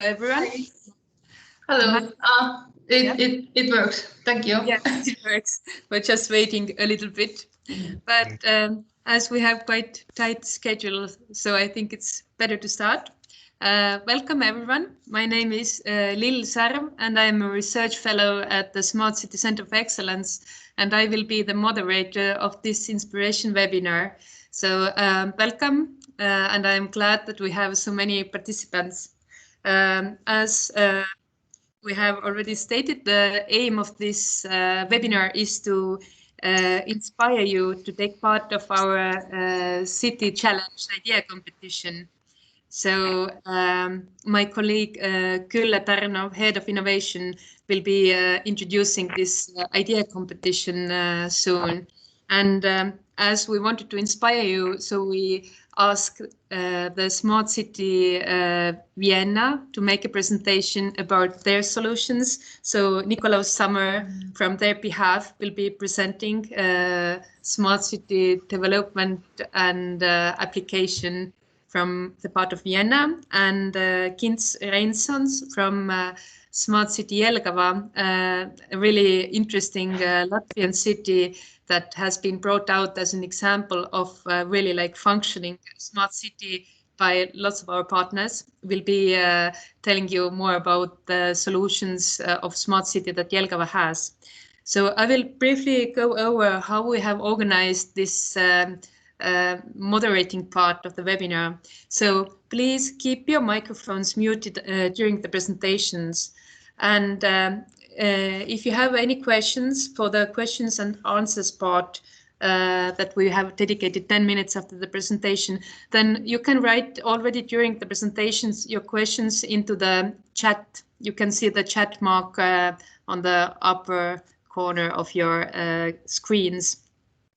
everyone. Hi. Hello. It works. Thank you. Yeah, it works. We're just waiting a little bit. But as we have quite tight schedule, so I think it's better to start. Welcome, everyone. My name is Lill Sarv, and I'm a research fellow at the Smart City Center of Excellence, and I will be the moderator of this inspiration webinar. So welcome, and I'm glad that we have so many participants. As we have already stated, the aim of this webinar is to inspire you to take part of our City Challenge idea competition. So my colleague Kylla Tarnov, Head of Innovation, will be introducing this idea competition soon. And as we wanted to inspire you, so we asked the Smart City Vienna to make a presentation about their solutions. So Nikolaus Sommer, from their behalf, will be presenting Smart City development and application from the part of Vienna, and Kints Reinsons from Smart City Jelgava, a really interesting Latvian city that has been brought out as an example of really like functioning smart city by lots of our partners. Will be telling you more about the solutions of smart city that Jelgava has. So I will briefly go over how we have organized this moderating part of the webinar. So please keep your microphones muted during the presentations. And if you have any questions for the questions and answers part that we have dedicated 10 minutes after the presentation, then you can write already during the presentations your questions into the chat. You can see the chat mark on the upper corner of your screens.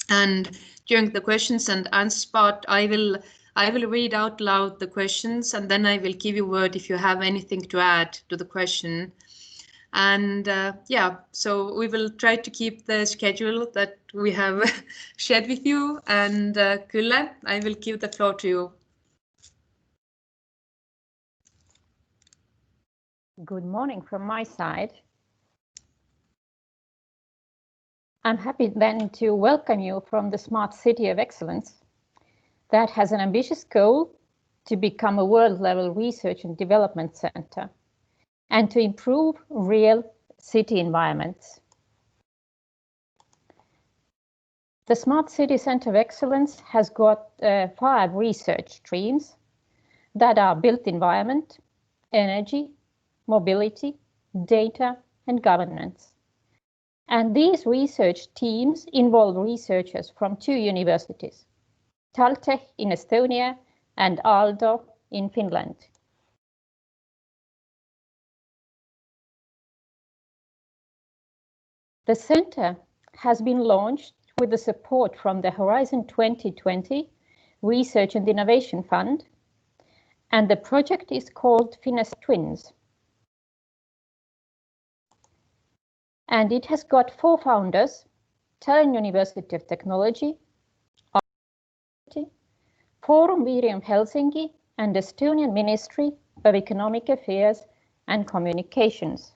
And during the questions and answers part, I will read out loud the questions, and then I will give you word if you have anything to add to the question. And yeah, so we will try to keep the schedule that we have shared with you. And Kylla, I will give the floor to you. Good morning from my side. I'm happy then to welcome you from the Smart City of Excellence that has an ambitious goal to become a world-level research and development center and to improve real city environments. The Smart City Center of Excellence has got 5 research streams that are built environment, energy, mobility, data, and governance. And these research teams involve researchers from 2 universities, TalTech in Estonia and Aalto in Finland. The center has been launched with the support from the Horizon 2020 Research and Innovation Fund, and the project is called Finnish Twins. And it has got 4 founders: Tallinn University of Technology, Forum Virium Helsinki, and Estonian Ministry of Economic Affairs and Communications.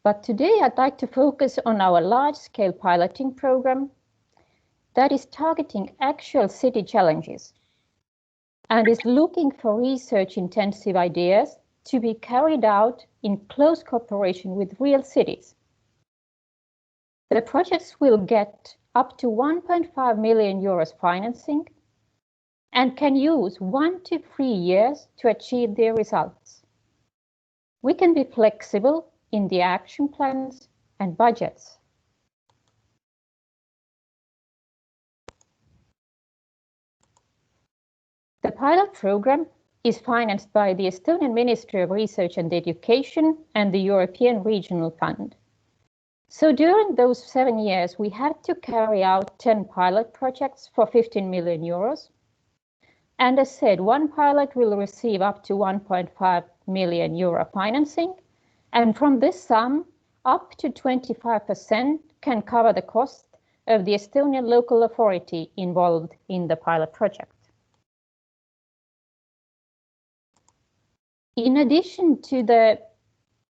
But today I'd like to focus on our large-scale piloting program that is targeting actual city challenges and is looking for research-intensive ideas to be carried out in close cooperation with real cities. The projects will get up to 1.5 million euros financing and can use 1 to 3 years to achieve their results. We can be flexible in the action plans and budgets. The pilot program is financed by the Estonian Ministry of Research and Education and the European Regional Fund. So during those 7 years, we had to carry out 10 pilot projects for 15 million euros. And as said, 1 pilot will receive up to 1.5 million euro financing. And from this sum, up to 25% can cover the cost of the Estonian local authority involved in the pilot project. In addition to the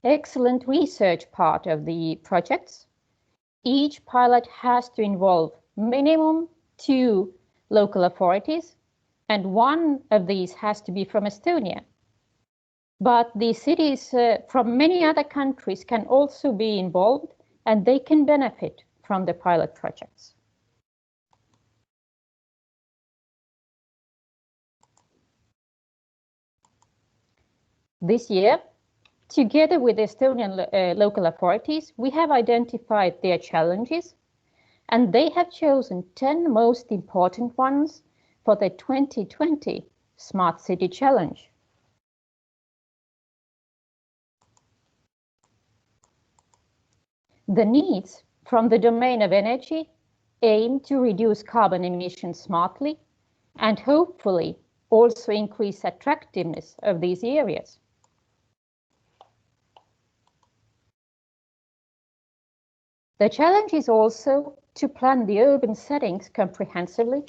excellent research part of the projects, each pilot has to involve minimum 2 local authorities, and one of these has to be from Estonia. But the cities from many other countries can also be involved, and they can benefit from the pilot projects. This year, together with Estonian local authorities, we have identified their challenges, and they have chosen 10 most important ones for the 2020 Smart City Challenge. The needs from the domain of energy aim to reduce carbon emissions smartly and hopefully also increase attractiveness of these areas. The challenge is also to plan the urban settings comprehensively,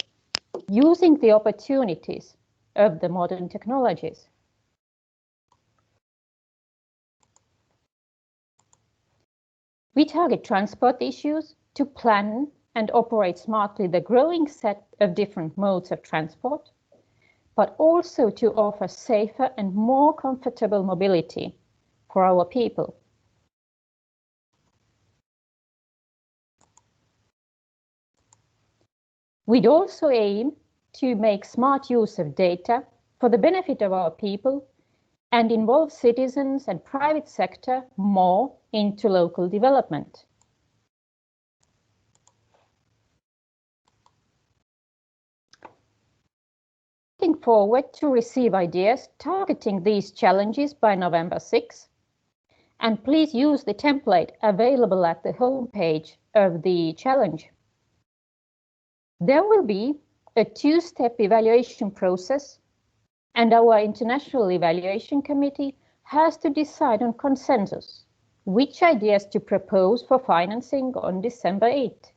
using the opportunities of the modern technologies. We target transport issues to plan and operate smartly the growing set of different modes of transport, but also to offer safer and more comfortable mobility for our people. We'd also aim to make smart use of data for the benefit of our people and involve citizens and private sector more into local development. Looking forward to receive ideas targeting these challenges by November 6, and please use the template available at the homepage of the challenge. There will be a 2-step evaluation process, and our International Evaluation Committee has to decide on consensus which ideas to propose for financing on December 8.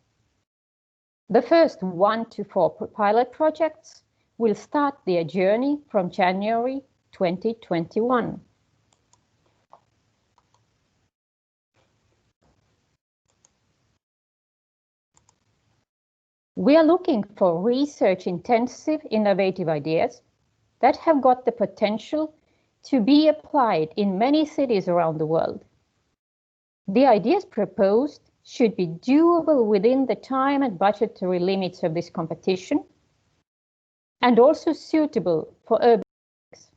The first 1 to 4 pilot projects will start their journey from January 2021. We are looking for research-intensive, innovative ideas that have got the potential to be applied in many cities around the world. The ideas proposed should be doable within the time and budgetary limits of this competition, and also suitable for urban settings.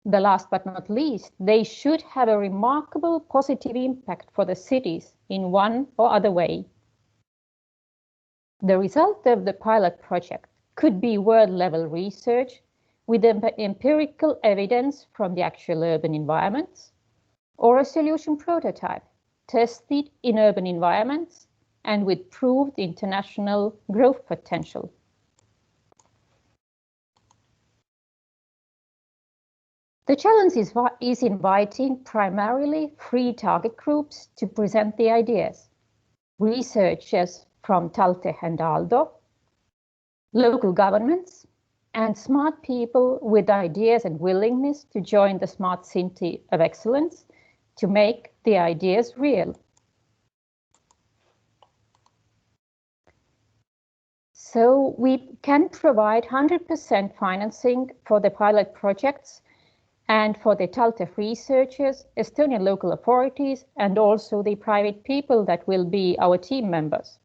The last but not least, they should have a remarkable positive impact for the cities in one or other way. The result of the pilot project could be world-level research with empirical evidence from the actual urban environments, or a solution prototype tested in urban environments and with proved international growth potential. The challenge is inviting primarily 3 target groups to present the ideas: researchers from TALTE and ALDO, local governments, and smart people with ideas and willingness to join the Smart City of Excellence to make the ideas real. So we can provide 100% financing for the pilot projects and for the TALTE researchers, Estonian local authorities, and also the private people that will be our team members.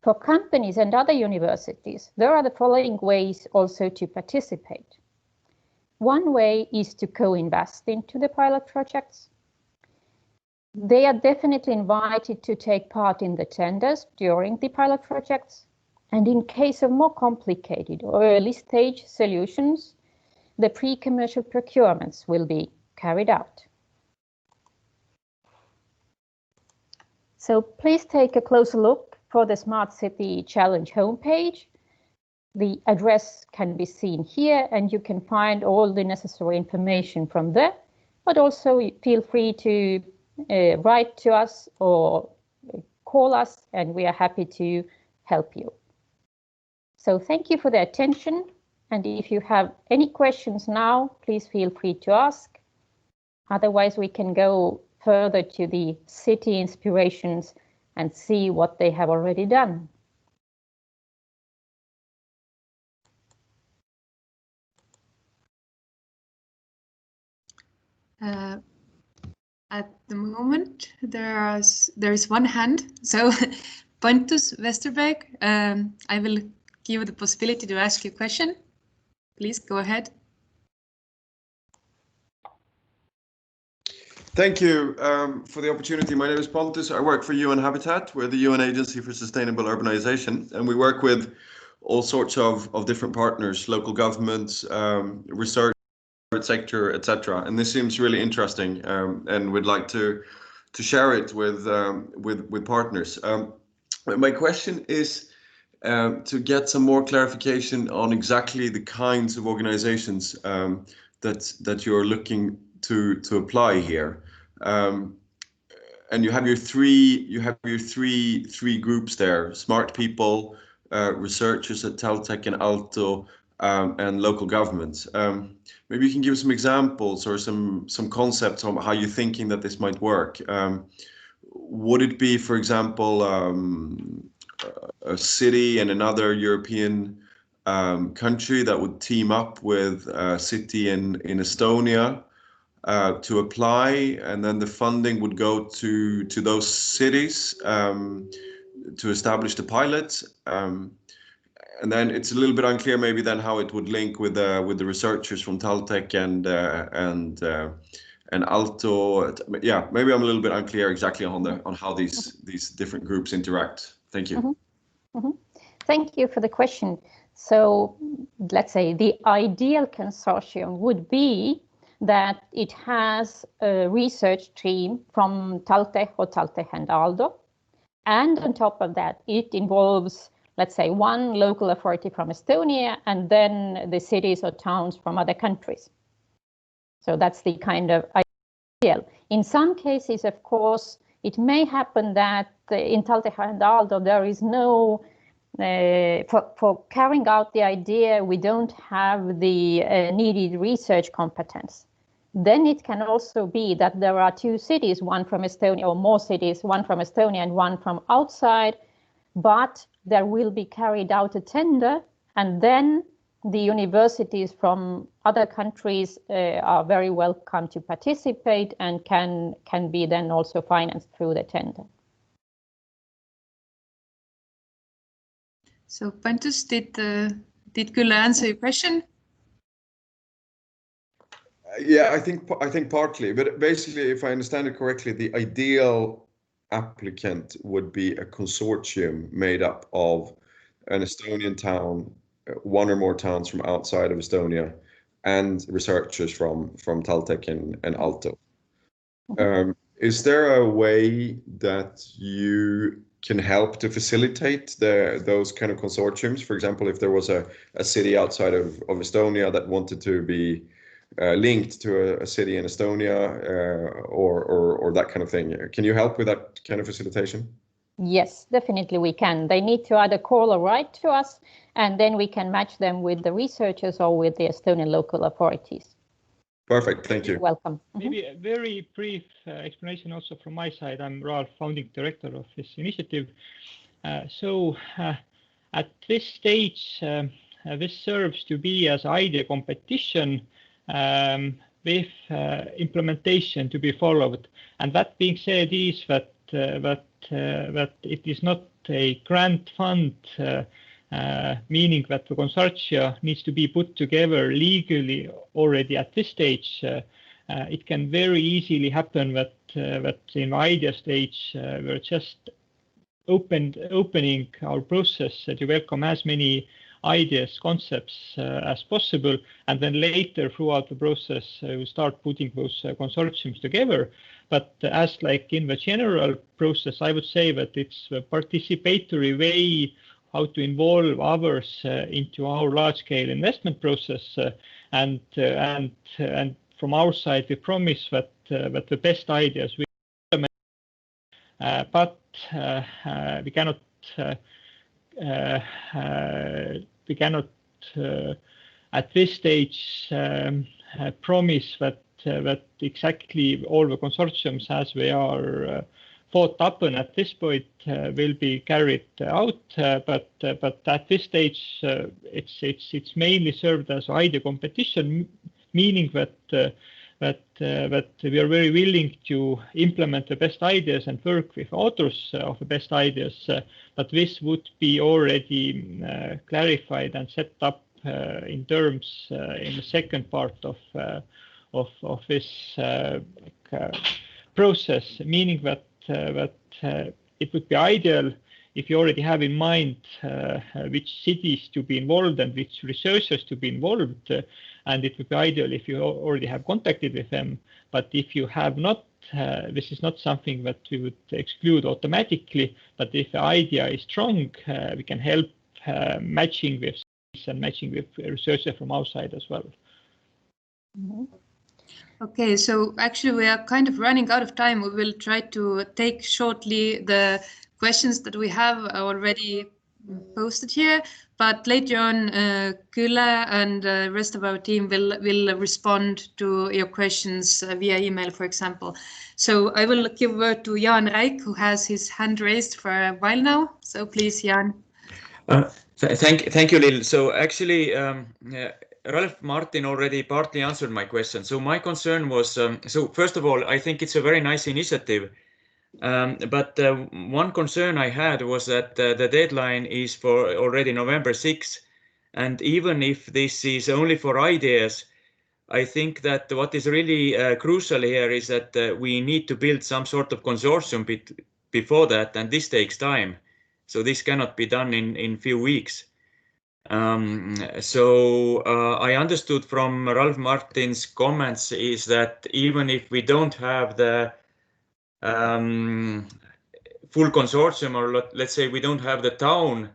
For companies and other universities, there are the following ways also to participate. One way is to co-invest into the pilot projects. They are definitely invited to take part in the tenders during the pilot projects. And in case of more complicated or early stage solutions, the pre-commercial procurements will be carried out. So please take a closer look for the Smart City Challenge homepage. The address can be seen here, and you can find all the necessary information from there, but also feel free to write to us or call us, and we are happy to help you. So thank you for the attention, And if you have any questions now, please feel free to ask. Otherwise, we can go further to the city inspirations and see what they have already done. At the moment, there is one hand. So, Pontus Westerberg, I will give you the possibility to ask your question. Please go ahead. Thank you for the opportunity. My name is Pontus. I work for UN Habitat. We're the UN Agency for Sustainable Urbanization, and we work with all sorts of different partners, local governments, research, private sector, etc. And this seems really interesting, and we'd like to share it with partners. My question is to get some more clarification on exactly the kinds of organizations that you're looking to apply here. And you have your three groups there: smart people, researchers at Taltech and Aalto, and local governments. Maybe you can give some examples or some concepts on how you're thinking that this might work. Would it be, for example, a city in another European country that would team up with a city in Estonia to apply, and then the funding would go to those cities to establish the pilot? And then it's a little bit unclear maybe then how it would link with the researchers from Taltech and Aalto. Yeah, maybe I'm a little bit unclear exactly on how these different groups interact. Thank you. Mm-hmm. Mm-hmm. Thank you for the question. So let's say the ideal consortium would be that it has a research team from Taltech or Taltech and Aalto. And on top of that, it involves, let's say, one local authority from Estonia and then the cities or towns from other countries. So that's the kind of ideal. In some cases, of course, it may happen that in Taltech and Aalto, there is no, for carrying out the idea, we don't have the needed research competence. Then it can also be that there are two cities, one from Estonia, or more cities, one from Estonia and one from outside, but there will be carried out a tender, and then the universities from other countries are very welcome to participate and can be then also financed through the tender. So Pontus, did Gyula answer your question? Yeah, I think partly, but basically, if I understand it correctly, the ideal applicant would be a consortium made up of an Estonian town, one or more towns from outside of Estonia, and researchers from Taltech and Aalto. Is there a way that you can help to facilitate those kind of consortiums? For example, if there was a city outside of Estonia that wanted to be linked to a city in Estonia or that kind of thing. Can you help with that kind of facilitation? Yes, definitely we can. They need to either call or write to us, and then we can match them with the researchers or with the Estonian local authorities. Perfect, thank you. You're welcome. Maybe a very brief explanation also from my side. I'm Ralf, founding director of this initiative. So at this stage, this serves to be as idea competition with implememementation to be followed. And that being said is that it is not a grant fund, meaning that the consortia needs to be put together legally already at this stage. It can very easily happen that in the idea stage, we're just opening our process to welcome as many ideas, concepts as possible, and then later throughout the process we start putting those consortiums together. But as like in the general process, I would say that it's a participatory way how to involve others into our large-scale investment process, and from our side we promise that the best ideas will implement, but we cannot at this stage promise that exactly all the consortiums as we are thought upon at this point will be carried out, but at this stage it's mainly served as idea competition, meaning that we are very willing to implement the best ideas and work with authors of the best ideas, but this would be already clarified and set up in terms in the second part of this process, meaning that it would be ideal if you already have in mind which cities to be involved and which researchers to be involved, and it would be ideal if you already have contacted with them. But if you have not, this is not something that we would exclude automatically, but if the idea is strong, we can help matching with cities and matching with researchers from outside as well. Mm-hmm. Okay, so actually we are kind of running out of time. We will try to take shortly the questions that we have already posted here, but later on Kyla and the rest of our team will respond to your questions via email, for example. So I will give word to Jan Reik, who has his hand raised for a while now. So please, Jan. Thank you, Lil. So actually, Ralph Martin already partly answered my question. So my concern was, so first of all, I think it's a very nice initiative. But one concern I had was that the deadline is for already November 6th. And even if this is only for ideas, I think that what is really crucial here is that we need to build some sort of consortium before that, and this takes time. So this cannot be done in few weeks. So I understood from Ralph Martin's comments is that even if we don't have the full consortium, or let's say we don't have the town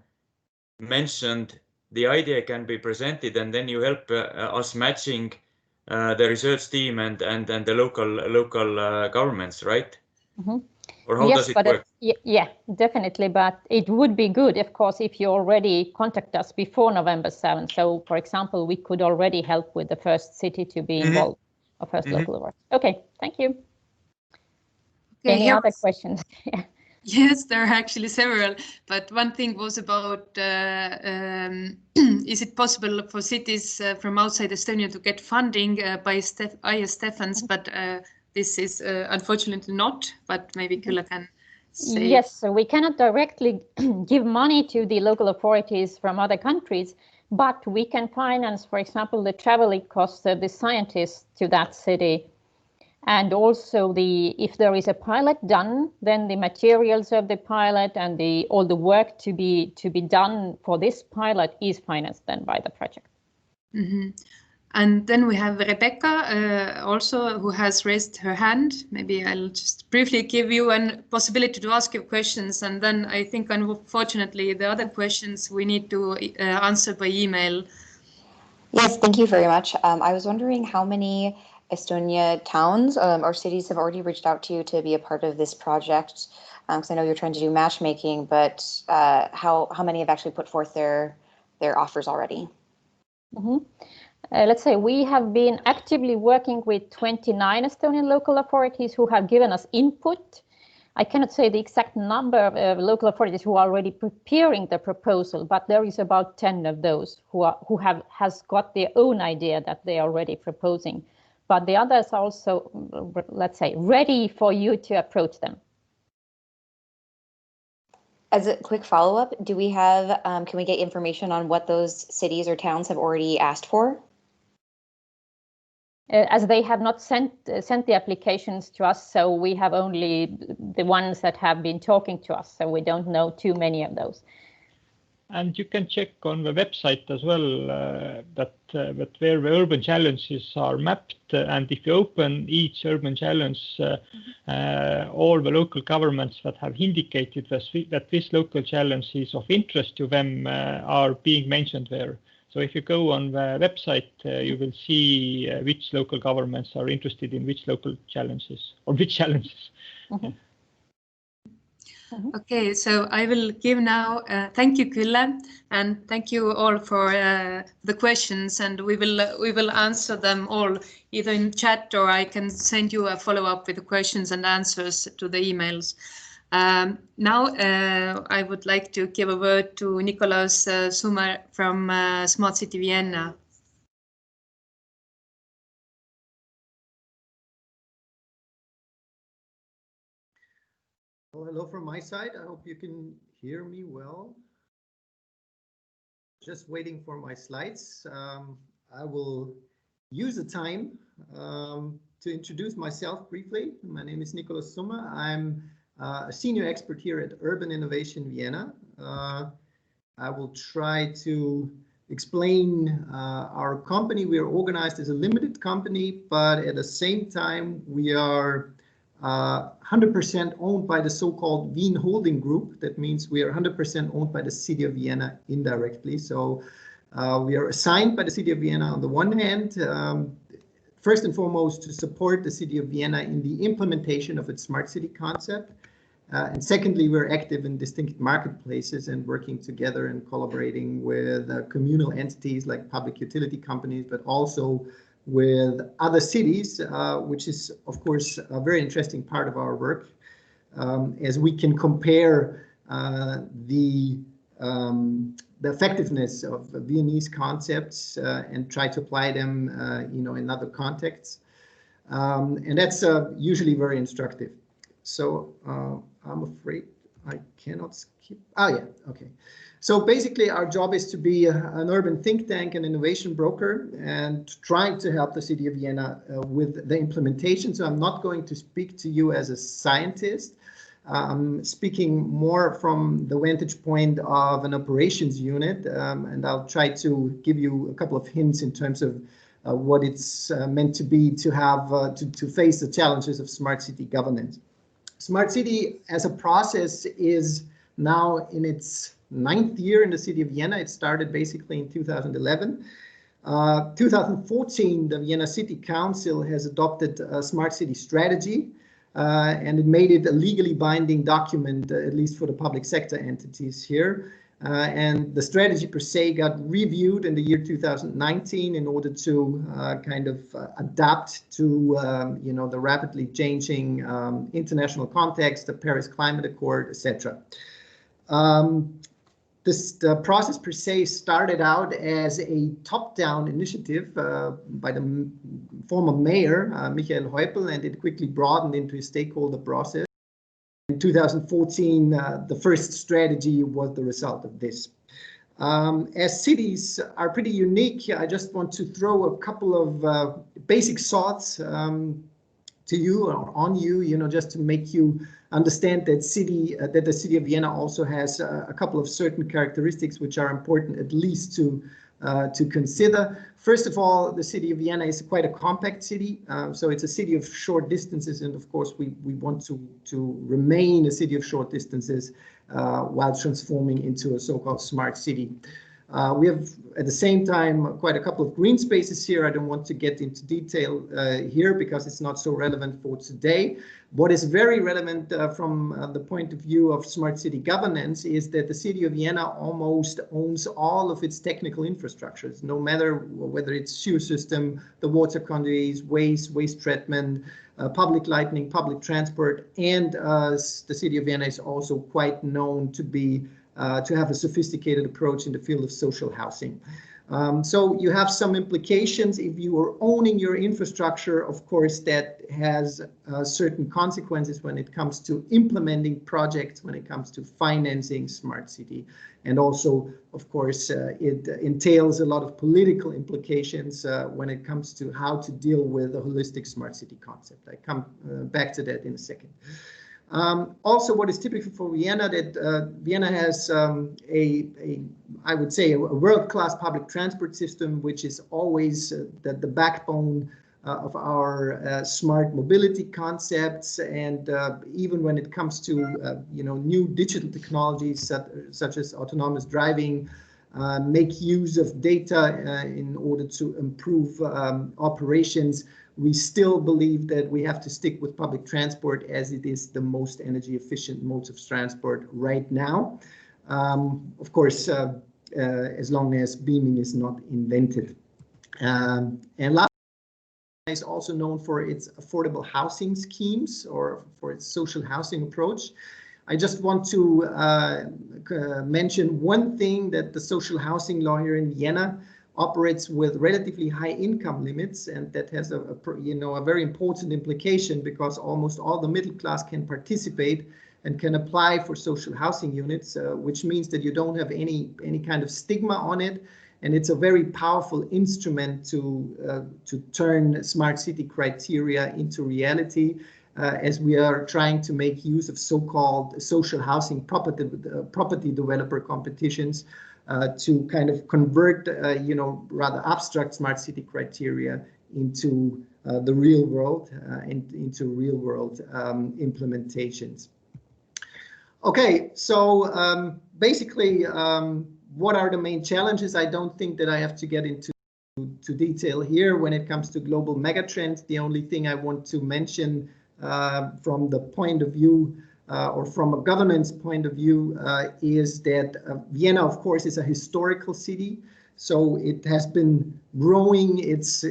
mentioned, the idea can be presented, and then you help us matching the research team and the local governments, right? Mm-hmm. Or how does it work? Yeah, definitely. But it would be good, of course, if you already contact us before November 7th. So, for example, we could already help with the first city to be involved, or first local award. Okay, thank you. Okay, any other questions? Yes, there are actually several, but one thing was about is it possible for cities from outside Estonia to get funding by IA Stephans, but this is unfortunately not, but maybe Kyla can say. Yes, so we cannot directly give money to the local authorities from other countries, but we can finance, for example, the traveling costs of the scientists to that city. And also if there is a pilot done, then the materials of the pilot and all the work to be done for this pilot is financed then by the project. Mm-hmm. And then we have Rebecca also, who has raised her hand. Maybe I'll just briefly give you a possibility to ask your questions. And then I think, unfortunately, the other questions we need to answer by email. Yes, thank you very much. I was wondering how many Estonia towns or cities have already reached out to you to be a part of this project? Because I know you're trying to do matchmaking, but how many have actually put forth their offers already? Mm-hmm. Let's say we have been actively working with 29 Estonian local authorities who have given us input. I cannot say the exact number of local authorities who are already preparing the proposal, but there is about 10 of those who has got their own idea that they are already proposing. But the others are also, let's say, ready for you to approach them. As a quick follow-up, do we have, can we get information on what those cities or towns have already asked for? As they have not sent the applications to us, so we have only the ones that have been talking to us, so we don't know too many of those. And you can check on the website as well that where the urban challenges are mapped, and if you open each urban challenge, all the local governments that have indicated that this local challenge is of interest to them are being mentioned there. So if you go on the website, you will see which local governments are interested in which local challenges or which challenges. Mm-hmm. Okay, so I will give now, thank you, Kylle, and thank you all for the questions, and we will answer them all either in chat, or I can send you a follow-up with the questions and answers to the emails. Now I would like to give a word to Nicolas Summer from Smart City Vienna. Well, hello from my side. I hope you can hear me well. Just waiting for my slides. I will use the time to introduce myself briefly. My name is Nicolas Summer. I'm a senior expert here at Urban Innovation Vienna. I will try to explain our company. We are organized as a limited company, but at the same time, we are 100% owned by the so-called Wien Holding Group. That means we are 100% owned by the city of Vienna indirectly. So we are assigned by the city of Vienna on the one hand, first and foremost to support the city of Vienna in the implementation of its smart city concept. And secondly, we're active in distinct marketplaces and working together and collaborating with communal entities like public utility companies, but also with other cities, which is, of course, a very interesting part of our work, as we can compare the effectiveness of Viennese concepts and try to apply them, in other contexts, and that's usually very instructive. So I'm afraid I cannot skip. Oh yeah, okay. So basically our job is to be an urban think tank and innovation broker and trying to help the city of Vienna with the implementation. So I'm not going to speak to you as a scientist. I'm speaking more from the vantage point of an operations unit, and I'll try to give you a couple of hints in terms of what it's meant to be to have to face the challenges of smart city governance. Smart city as a process is now in its 9th year in the city of Vienna. It started basically in 2011. 2014, the Vienna City Council has adopted a smart city strategy, and it made it a legally binding document, at least for the public sector entities here. And the strategy per se got reviewed in the year 2019 in order to kind of adapt to the rapidly changing international context, the Paris Climate Accord, etc. The process per se started out as a top-down initiative by the former mayor, Michael Heupel, and it quickly broadened into a stakeholder process. In 2014, the first strategy was the result of this. As cities are pretty unique, I just want to throw a couple of basic thoughts to you or on you, just to make you understand that the city of Vienna also has a couple of certain characteristics which are important at least to consider. First of all, the city of Vienna is quite a compact city, so it's a city of short distances, and of course we want to remain a city of short distances while transforming into a so-called smart city. We have at the same time quite a couple of green spaces here. I don't want to get into detail here because it's not so relevant for today. What is very relevant from the point of view of smart city governance is that the city of Vienna almost owns all of its technical infrastructures, no matter whether it's sewer system, the water conduits, waste treatment, public lighting, public transport, and the city of Vienna is also quite known to be to have a sophisticated approach in the field of social housing. So you have some implications. If you are owning your infrastructure, of course, that has certain consequences when it comes to implementing projects, when it comes to financing smart city. And also, of course, it entails a lot of political implications when it comes to how to deal with a holistic smart city concept. I come back to that in a second. Also, what is typical for Vienna, that Vienna has I would say, a world-class public transport system, which is always the backbone of our smart mobility concepts. And even when it comes to new digital technologies such as autonomous driving, make use of data in order to improve operations. we still believe that we have to stick with public transport as it is the most energy efficient modes of transport right now. Of course, as long as beaming is not invented. And last, is also known for its affordable housing schemes or for its social housing approach. I just want to mention one thing, that the social housing law here in Vienna operates with relatively high income limits, and that has a very important implication, because almost all the middle class can participate and can apply for social housing units, which means that you don't have any kind of stigma on it, and it's a very powerful instrument to turn smart city criteria into reality, as we are trying to make use of so-called social housing property developer competitions to kind of convert, rather abstract smart city criteria into the real world, into real world implementations. Okay, so basically, what are the main challenges? I don't think that I have to get into detail here when it comes to global megatrends. The only thing I want to mention from the point of view or from a governance point of view is that Vienna, of course, is a historical city. So it has been growing its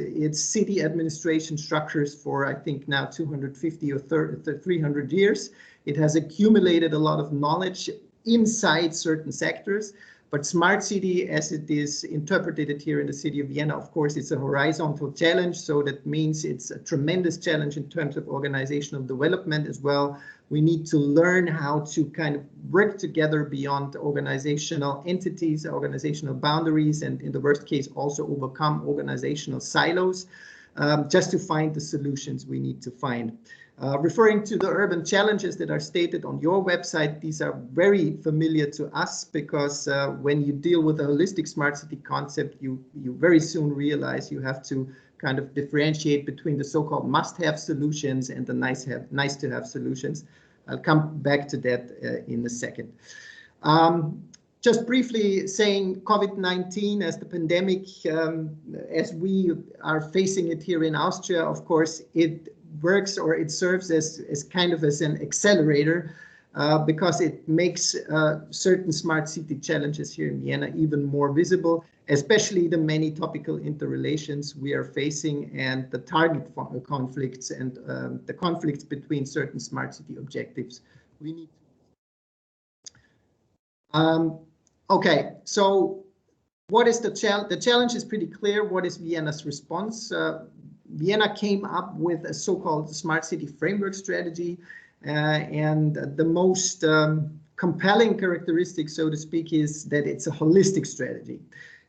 city administration structures for, I think, now 250 or 300 years. It has accumulated a lot of knowledge inside certain sectors. But smart city, as it is interpreted here in the city of Vienna, of course, it's a horizontal challenge. So that means it's a tremendous challenge in terms of organizational development as well. We need to learn how to kind of work together beyond organizational entities, organizational boundaries, and in the worst case, also overcome organizational silos, just to find the solutions we need to find. Referring to the urban challenges that are stated on your website, these are very familiar to us, because when you deal with a holistic smart city concept, you very soon realize you have to kind of differentiate between the so-called must-have solutions and the nice-to-have solutions. I'll come back to that in a second. Just briefly saying COVID-19 as the pandemic, as we are facing it here in Austria, of course, it works, or it serves as kind of as an accelerator, because it makes certain smart city challenges here in Vienna even more visible, especially the many topical interrelations we are facing and the target conflicts and the conflicts between certain smart city objectives we need. Okay, so what is the challenge? The challenge is pretty clear. What is Vienna's response? Vienna came up with a so-called smart city framework strategy, and the most compelling characteristic, so to speak, is that it's a holistic strategy.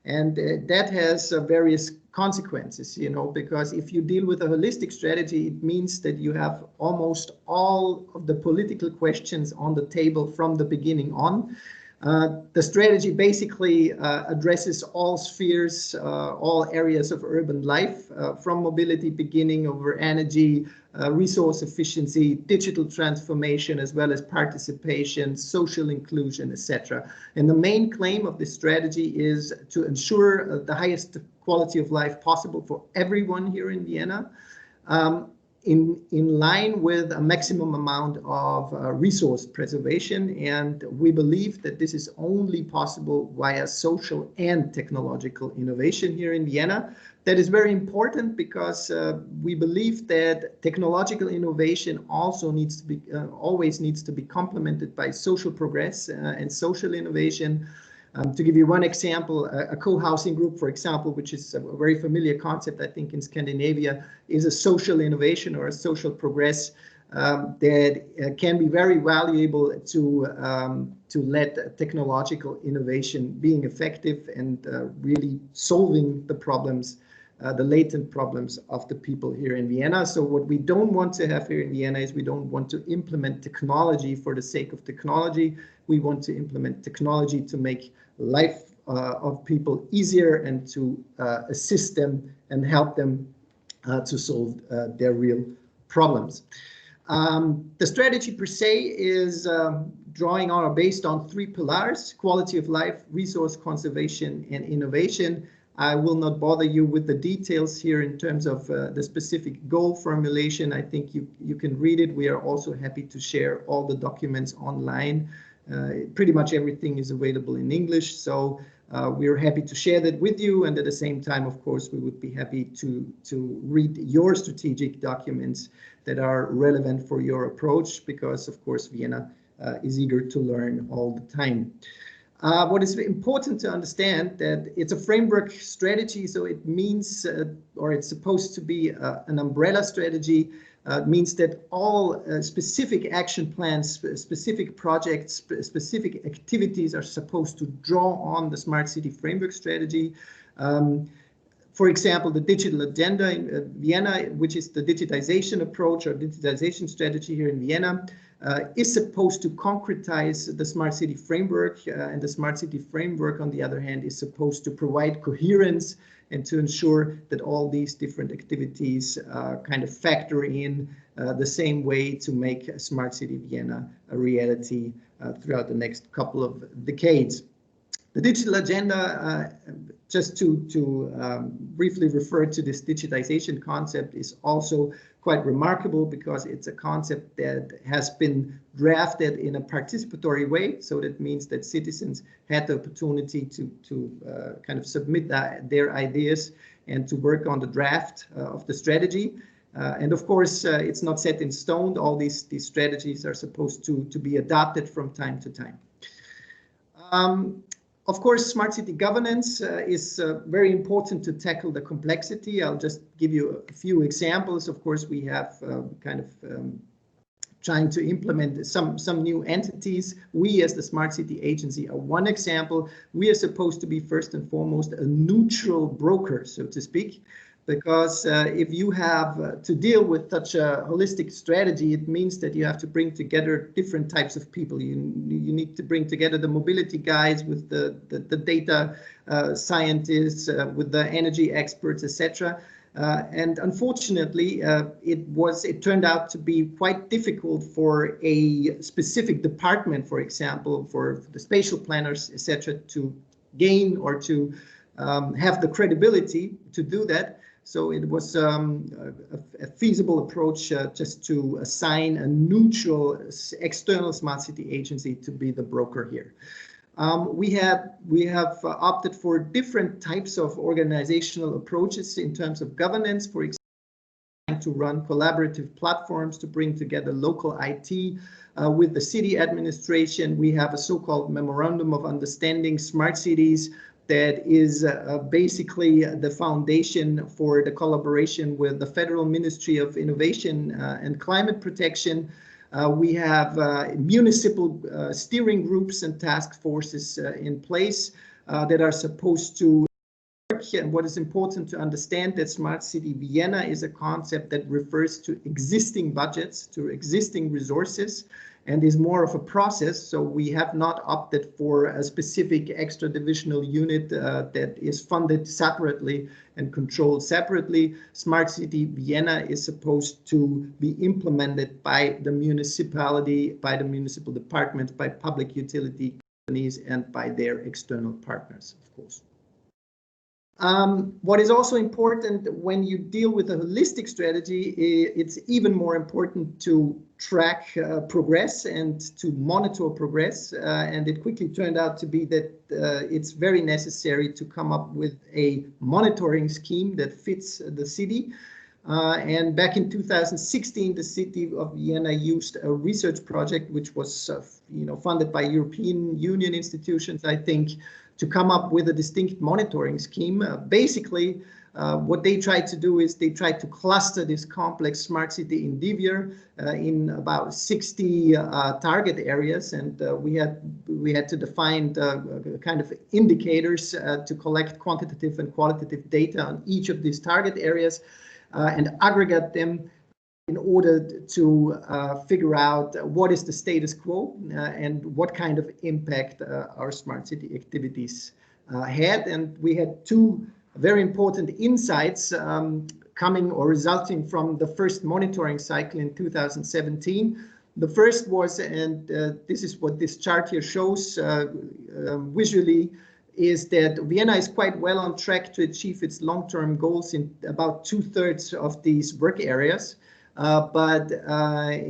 And that has various consequences, because if you deal with a holistic strategy, it means that you have almost all of the political questions on the table from the beginning on. The strategy basically addresses all spheres, all areas of urban life, from mobility beginning over energy, resource efficiency, digital transformation, as well as participation, social inclusion, etc. And the main claim of this strategy is to ensure the highest quality of life possible for everyone here in Vienna, in line with a maximum amount of resource preservation. And we believe that this is only possible via social and technological innovation here in Vienna. That is very important, because we believe that technological innovation also needs to be always needs to be complemented by social progress and social innovation. To give you one example, a co-housing group, for example, which is a very familiar concept, I think, in Scandinavia, is a social innovation or a social progress that can be very valuable to let technological innovation being effective and really solving the problems, the latent problems of the people here in Vienna. So what we don't want to have here in Vienna is we don't want to implement technology for the sake of technology. We want to implement technology to make life of people easier and to assist them and help them to solve their real problems. The strategy per se is drawing on or based on three pillars: quality of life, resource conservation, and innovation. I will not bother you with the details here in terms of the specific goal formulation. I think you can read it. We are also happy to share all the documents online. Pretty much everything is available in English, so we are happy to share that with you. And at the same time, of course, we would be happy to read your strategic documents that are relevant for your approach, because of course Vienna is eager to learn all the time. What is important to understand that it's a framework strategy, so it means, or it's supposed to be an umbrella strategy. Means that all specific action plans, specific projects, specific activities are supposed to draw on the Smart City Framework Strategy. For example, the digital agenda in Vienna, which is the digitization approach or digitization strategy here in Vienna, is supposed to concretize the Smart City Framework, and the Smart City Framework, on the other hand, is supposed to provide coherence and to ensure that all these different activities kind of factor in the same way to make Smart City Vienna a reality throughout the next couple of decades. The digital agenda, just to briefly refer to this digitization concept, is also quite remarkable because it's a concept that has been drafted in a participatory way. So that means that citizens had the opportunity to kind of submit their ideas and to work on the draft of the strategy. And of course, it's not set in stone. All these strategies are supposed to be adapted from time to time. Of course, smart city governance is very important to tackle the complexity. I'll just give you a few examples. Of course, we have trying to implement some new entities. We, as the Smart City Agency, are one example. We are supposed to be first and foremost a neutral broker, so to speak, because if you have to deal with such a holistic strategy, it means that you have to bring together different types of people. You need to bring together the mobility guys with the data scientists, with the energy experts, etc. And unfortunately, it turned out to be quite difficult for a specific department, for example, for the spatial planners, etc., to gain or to have the credibility to do that. So it was a feasible approach just to assign a neutral external smart city agency to be the broker here. We have opted for different types of organizational approaches in terms of governance. For example, to run collaborative platforms to bring together local IT with the city administration. We have a so-called Memorandum of Understanding Smart Cities that is basically the foundation for the collaboration with the Federal Ministry of Innovation and Climate Protection. We have municipal steering groups and task forces in place that are supposed to work. And what is important to understand that Smart City Vienna is a concept that refers to existing budgets, to existing resources, and is more of a process. So we have not opted for a specific extra divisional unit that is funded separately and controlled separately. Smart City Vienna is supposed to be implemented by the municipality, by the municipal departments, by public utility companies, and by their external partners, of course. What is also important when you deal with a holistic strategy, it's even more important to track progress and to monitor progress. And it quickly turned out to be that it's very necessary to come up with a monitoring scheme that fits the city. And back in 2016, the city of Vienna used a research project, which was funded by European Union institutions, I think, to come up with a distinct monitoring scheme. Basically, what they tried to do is they tried to cluster this complex smart city endeavor in about 60 target areas, and we had to define kind of indicators to collect quantitative and qualitative data on each of these target areas and aggregate them in order to figure out what is the status quo and what kind of impact our smart city activities had. And we had two very important insights coming or resulting from the first monitoring cycle in 2017. The first was, and this is what this chart here shows visually, is that Vienna is quite well on track to achieve its long-term goals in about 2/3 of these work areas. But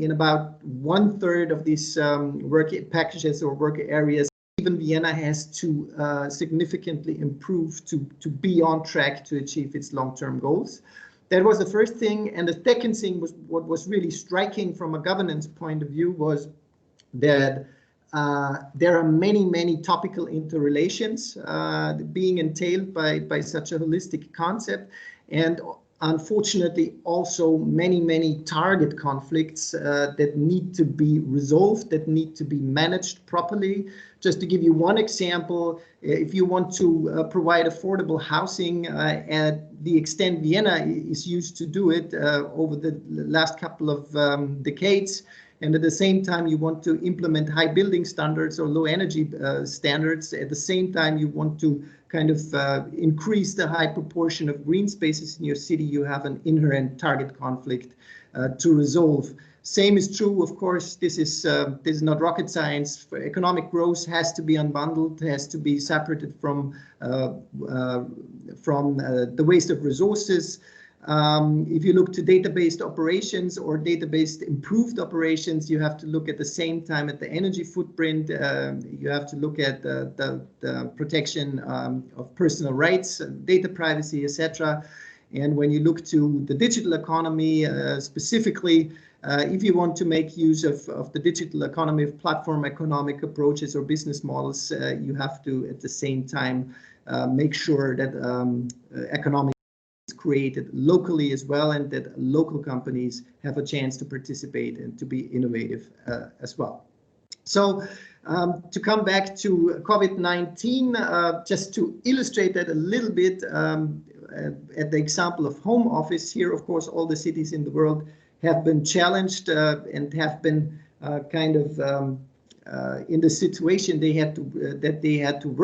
in about 1/3 of these work packages or work areas, even Vienna has to significantly improve to be on track to achieve its long-term goals. That was the first thing. And the second thing was what was really striking from a governance point of view was that there are many topical interrelations being entailed by such a holistic concept, and unfortunately also many target conflicts that need to be resolved, that need to be managed properly. Just to give you one example, if you want to provide affordable housing at the extent Vienna is used to do it over the last couple of decades, and at the same time you want to implement high building standards or low energy standards, at the same time you want to kind of increase the high proportion of green spaces in your city, you have an inherent target conflict to resolve. Same is true, of course, this is not rocket science. For economic growth has to be unbundled, has to be separated from the waste of resources. If you look to data-based operations or data-based improved operations, you have to look at the same time at the energy footprint. You have to look at the protection of personal rights, data privacy, etc. And when you look to the digital economy specifically, if you want to make use of the digital economy, of platform economic approaches or business models, you have to at the same time make sure that economic created locally as well, and that local companies have a chance to participate and to be innovative as well. So to come back to COVID-19, just to illustrate that a little bit, at the example of home office here, of course, all the cities in the world have been challenged and have been kind of in the situation they had to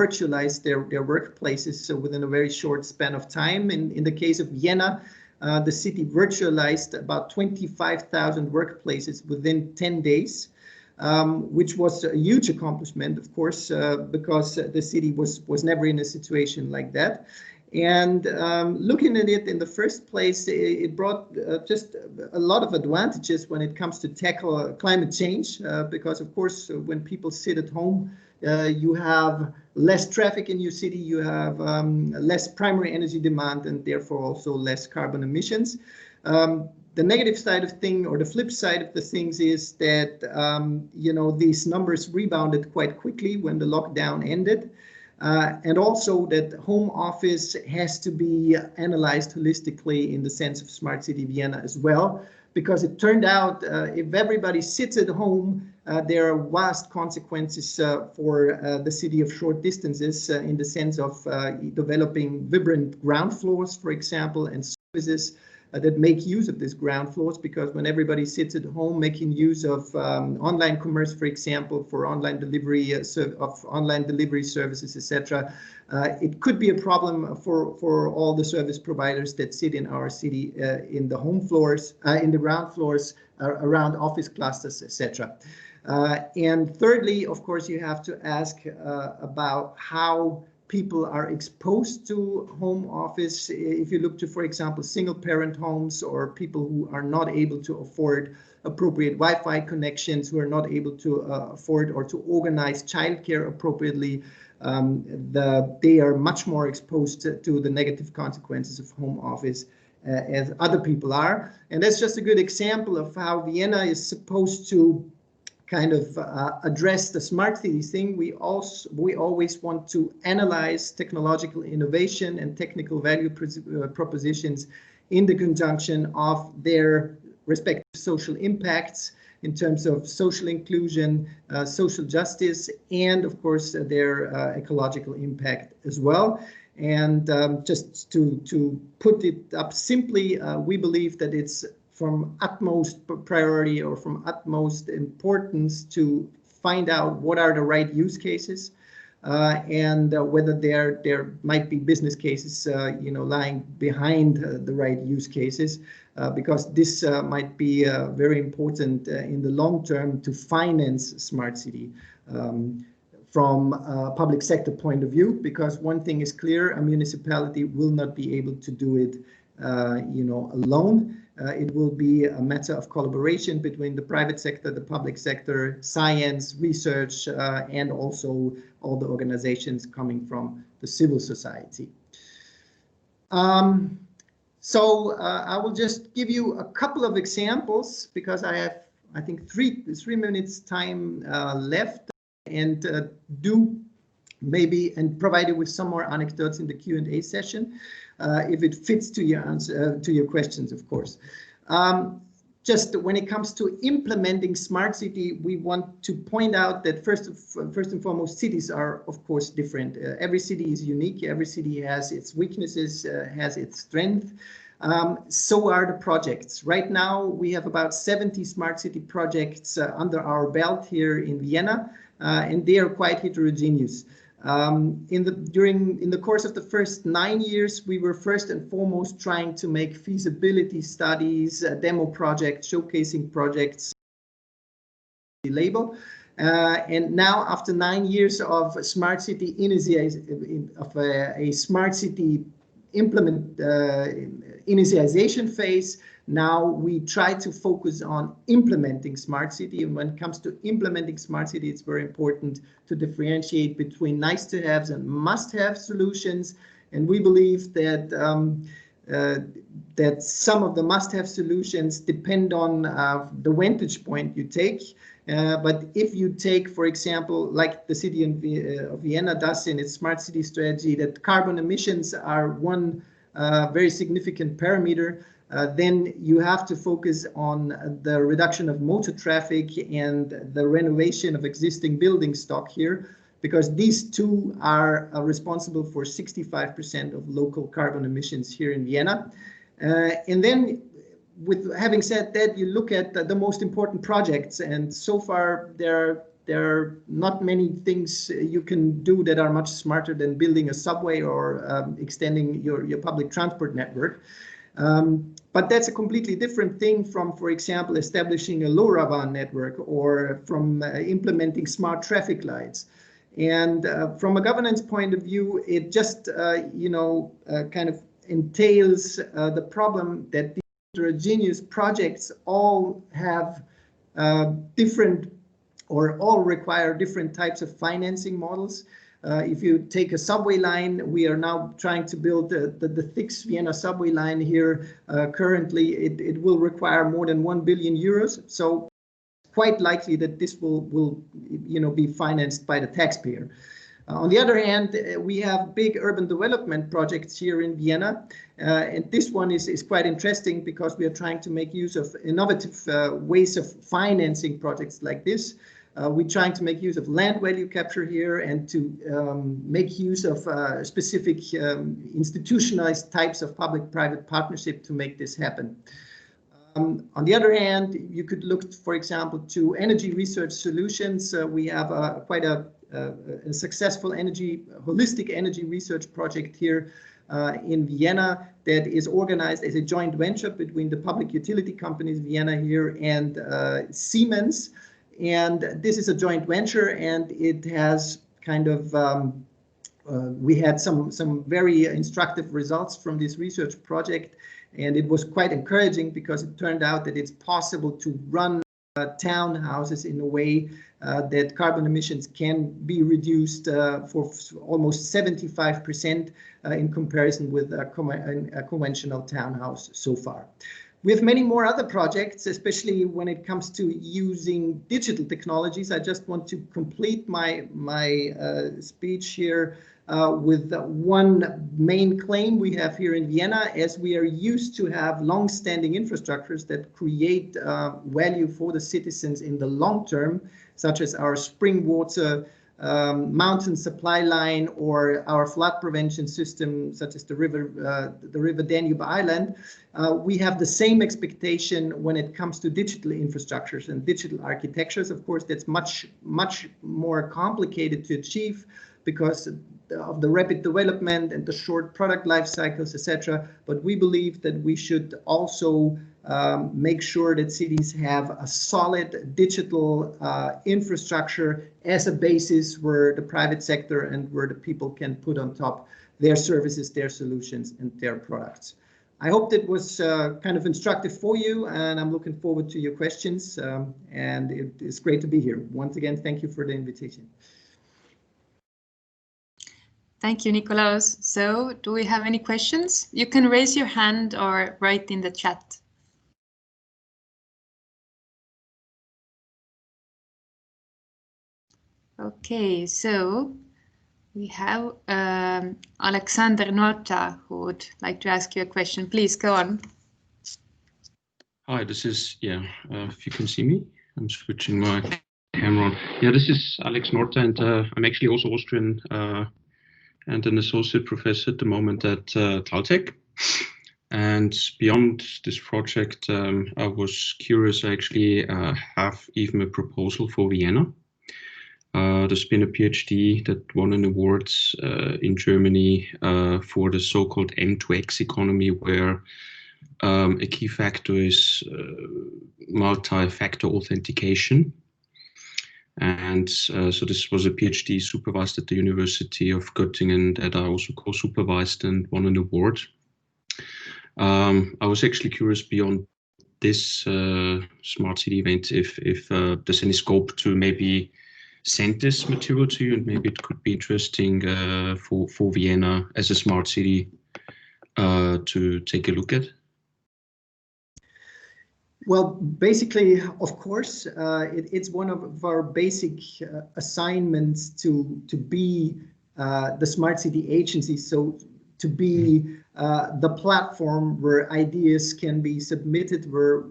virtualize their workplaces, so within a very short span of time. In the case of Vienna, the city virtualized about 25,000 workplaces within 10 days, which was a huge accomplishment, of course, because the city was never in a situation like that. And looking at it in the first place, it brought just a lot of advantages when it comes to tackle climate change, because of course, when people sit at home, you have less traffic in your city, you have less primary energy demand, and therefore also less carbon emissions. The negative side of thing, or the flip side of the things, is that these numbers rebounded quite quickly when the lockdown ended. And also that home office has to be analyzed holistically in the sense of Smart City Vienna as well, because it turned out if everybody sits at home, there are vast consequences for the city of short distances in the sense of developing vibrant ground floors, for example, and services that make use of these ground floors, because when everybody sits at home making use of online commerce, for example, for online delivery of online delivery services, etc., it could be a problem for all the service providers that sit in our city in the home floors, in the ground floors around office clusters, etc. And thirdly, of course, you have to ask about how people are exposed to home office. If you look to, for example, single parent homes or people who are not able to afford appropriate Wi-Fi connections, who are not able to afford or to organize childcare appropriately, they are much more exposed to the negative consequences of home office as other people are. And that's just a good example of how Vienna is supposed to kind of address the smart city thing. We always want to analyze technological innovation and technical value propositions in the conjunction of their respective social impacts in terms of social inclusion, social justice, and of course their ecological impact as well. And just to put it up simply, we believe that it's from utmost priority or from utmost importance to find out what are the right use cases and whether there might be business cases lying behind the right use cases, because this might be very important in the long term to finance smart city. from a public sector point of view, because one thing is clear: a municipality will not be able to do it, alone. It will be a matter of collaboration between the private sector, the public sector, science, research, and also all the organizations coming from the civil society. So I will just give you a couple of examples, because I have, I think, three minutes time left, and provide you with some more anecdotes in the Q&A session, if it fits to your answer, to your questions, of course. Just when it comes to implementing smart city, we want to point out that first and foremost, cities are of course different. Every city is unique. Every city has its weaknesses, has its strength. So are the projects. Right now, we have about 70 smart city projects under our belt here in Vienna, and they are quite heterogeneous. In the course of the first 9 years, we were first and foremost trying to make feasibility studies, demo projects, showcasing projects label. And now, after 9 years of smart city a smart city initialization phase, now we try to focus on implementing smart city. And when it comes to implementing smart city, it's very important to differentiate between nice to haves and must have solutions. And we believe that that some of the must have solutions depend on the vantage point you take. But if you take, for example, like the city of Vienna does in its smart city strategy, that carbon emissions are one very significant parameter, then you have to focus on the reduction of motor traffic and the renovation of existing building stock here, because these two are responsible for 65% of local carbon emissions here in Vienna. And then, with having said that, you look at the most important projects, and so far there are not many things you can do that are much smarter than building a subway or extending your public transport network. But that's a completely different thing from, for example, establishing a LoRaWAN network, or from implementing smart traffic lights. And from a governance point of view, it just kind of entails the problem that these heterogeneous projects all have different, or all require different types of financing models. If you take a subway line, we are now trying to build the thick Vienna subway line here. Currently, it will require more than 1 billion euros. So quite likely that this will be financed by the taxpayer. On the other hand, we have big urban development projects here in Vienna. And this one is quite interesting, because we are trying to make use of innovative ways of financing projects like this. We're trying to make use of land value capture here, and to make use of specific institutionalized types of public-private partnership to make this happen. On the other hand, you could look, for example, to energy research solutions. We have quite a successful holistic energy research project here in Vienna, that is organized as a joint venture between the public utility companies Vienna here and Siemens. And this is a joint venture, and it has kind of we had some very instructive results from this research project, and it was quite encouraging, because it turned out that it's possible to run townhouses in a way that carbon emissions can be reduced for almost 75% in comparison with a conventional townhouse so far. We have many more other projects, especially when it comes to using digital technologies. I just want to complete my speech here with one main claim we have here in Vienna, as we are used to have long-standing infrastructures that create value for the citizens in the long term, such as our spring water mountain supply line, or our flood prevention system, such as the river Danube Island. We have the same expectation when it comes to digital infrastructures and digital architectures. Of course, that's much more complicated to achieve, because of the rapid development and the short product life cycles, etc. But we believe that we should also make sure that cities have a solid digital infrastructure as a basis where the private sector and where the people can put on top their services, their solutions, and their products. I hope that was kind of instructive for you, and I'm looking forward to your questions. And it is great to be here. Once again, thank you for the invitation. Thank you, Nikolaus. So, do we have any questions? You can raise your hand or write in the chat. Okay, so we have Alexander Norta who would like to ask you a question. Please go on. Hi, this is, if you can see me, I'm switching my camera on. Yeah, this is Alex Norta, and I'm actually also Austrian and an associate professor at the moment at Caltech. And beyond this project, I was curious, I actually have even a proposal for Vienna. There's been a PhD that won an award in Germany for the so-called M2X economy, where a key factor is multi-factor authentication. And so this was a PhD supervised at the University of Göttingen that I also co-supervised and won an award. I was actually curious beyond this smart city event if there's any scope to maybe send this material to you, and maybe it could be interesting for Vienna as a smart city to take a look at. Well, basically, of course, it's one of our basic assignments to be the smart city agency. So to be the platform where ideas can be submitted, where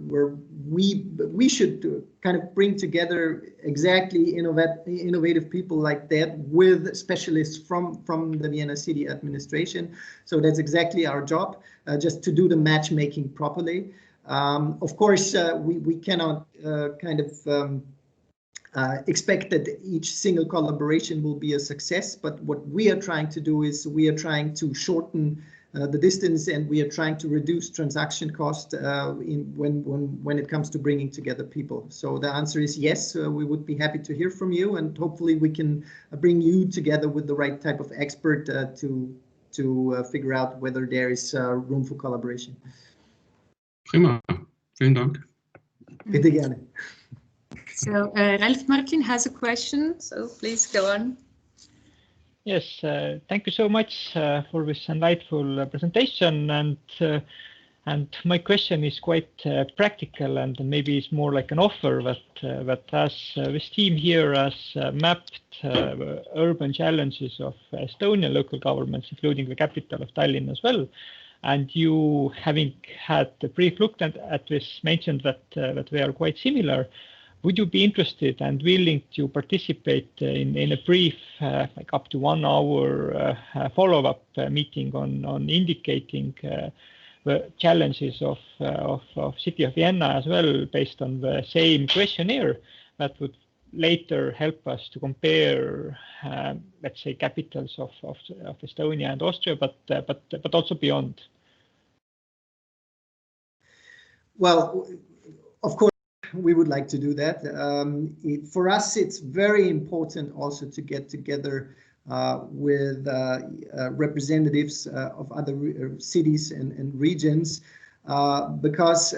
we should kind of bring together exactly innovative people like that with specialists from the Vienna city administration. So that's exactly our job, just to do the matchmaking properly. Of course, we cannot expect that each single collaboration will be a success, but what we are trying to do is we are trying to shorten the distance, and we are trying to reduce transaction cost when it comes to bringing together people. So the answer is yes, we would be happy to hear from you, and hopefully we can bring you together with the right type of expert to figure out whether there is room for collaboration. Prima, vielen Dank. Bitte gerne. So Ralph Martin has a question, so please go on. Yes, thank you so much for this enlightful presentation, and my question is quite practical, and maybe it's more like an offer that as this team here has mapped urban challenges of Estonian local governments, including the capital of Tallinn as well. And you, having had a brief look at this, mentioned that they are quite similar. Would you be interested and willing to participate in a brief, like up to 1 hour follow-up meeting on indicating the challenges of City of Vienna as well, based on the same questionnaire that would later help us to compare, let's say, capitals of Estonia and Austria, but also beyond? Well, of course, we would like to do that. For us, it's very important also to get together with representatives of other cities and regions, because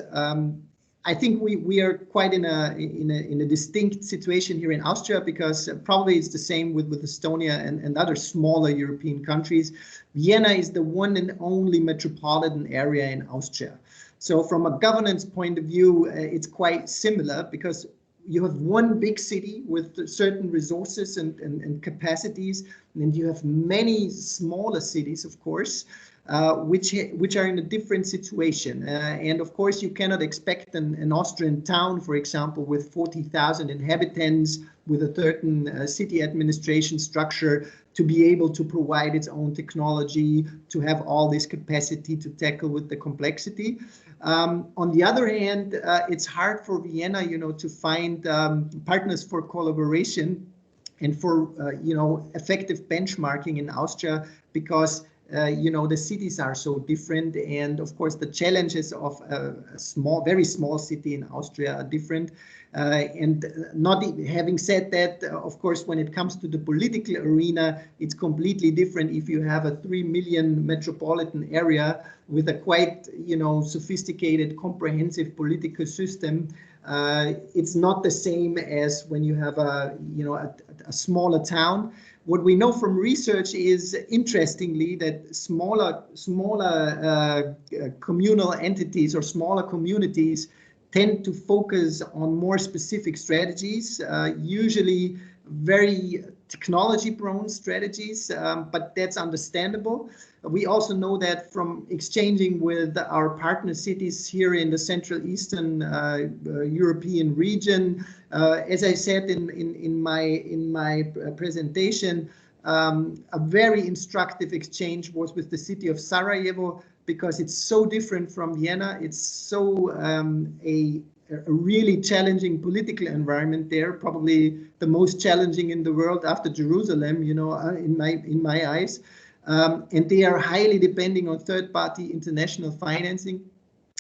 I think we are quite in a distinct situation here in Austria, because probably it's the same with Estonia and other smaller European countries. Vienna is the one and only metropolitan area in Austria. So from a governance point of view, it's quite similar, because you have one big city with certain resources and capacities, and you have many smaller cities, of course, which are in a different situation. And of course, you cannot expect an Austrian town, for example, with 40,000 inhabitants, with a certain city administration structure, to be able to provide its own technology, to have all this capacity to tackle with the complexity. On the other hand, it's hard for Vienna, to find partners for collaboration and for, effective benchmarking in Austria, because you know, the cities are so different, and of course the challenges of a very small city in Austria are different. And not having said that, of course, when it comes to the political arena, it's completely different if you have a 3 million metropolitan area with a quite, you know, sophisticated, comprehensive political system. It's not the same as when you have a, you know, a smaller town. What we know from research is, interestingly, that smaller communal entities or smaller communities tend to focus on more specific strategies, usually very technology-prone strategies, but that's understandable. We also know that from exchanging with our partner cities here in the Central Eastern European region. As I said in my presentation, a very instructive exchange was with the city of Sarajevo, because it's so different from Vienna. It's so a really challenging political environment there, probably the most challenging in the world after Jerusalem, you know, in my eyes. And they are highly depending on third-party international financing.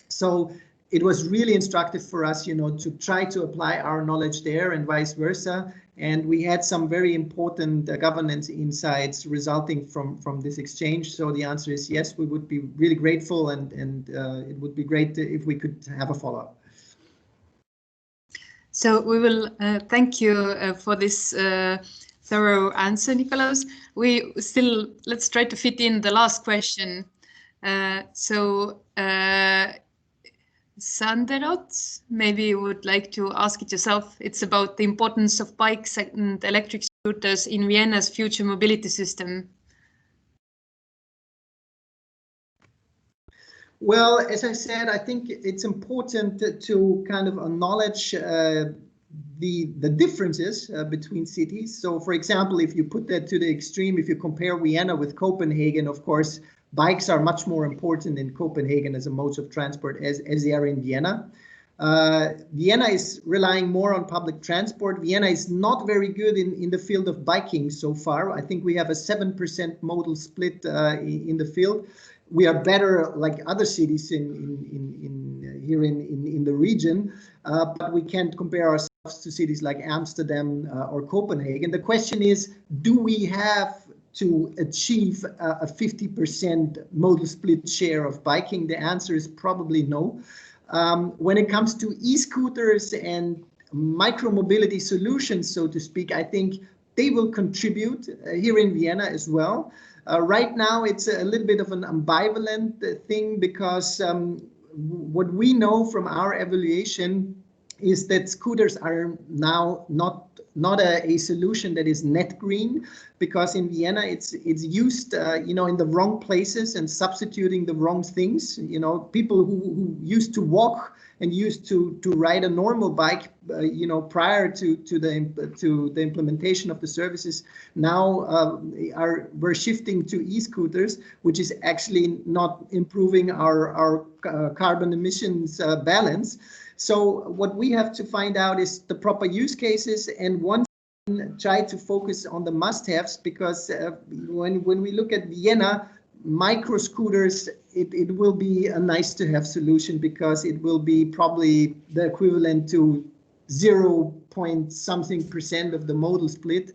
So it was really instructive for us, you know, to try to apply our knowledge there and vice versa. And we had some very important governance insights resulting from this exchange. So the answer is yes, we would be really grateful, and it would be great if we could have a follow-up. So we will thank you for this thorough answer, Nikolaus. Let's try to fit in the last question. Sanderot, maybe you would like to ask it yourself. It's about the importance of bikes and electric scooters in Vienna's future mobility system. Well, as I said, I think it's important to kind of acknowledge the differences between cities. So, for example, if you put that to the extreme, if you compare Vienna with Copenhagen, of course, bikes are much more important in Copenhagen as a mode of transport as they are in Vienna. Vienna is relying more on public transport. Vienna is not very good in the field of biking so far. I think we have a 7% modal split in the field. We are better like other cities here in the region, but we can't compare ourselves to cities like Amsterdam or Copenhagen. The question is, do we have to achieve a 50% modal split share of biking? The answer is probably no. When it comes to e-scooters and micro-mobility solutions, so to speak, I think they will contribute here in Vienna as well. Right now, it's a little bit of an ambivalent thing, because what we know from our evaluation is that scooters are now not a solution that is net green, because in Vienna it's used you know, in the wrong places and substituting the wrong things. You know, people who used to walk and used to ride a normal bike you know, prior to the implementation of the services, now we're shifting to e-scooters, which is actually not improving our carbon emissions balance. So what we have to find out is the proper use cases, and once try to focus on the must-haves, because when we look at Vienna, micro scooters, it will be a nice to have solution, because it will be probably the equivalent to 0.something% of the modal split.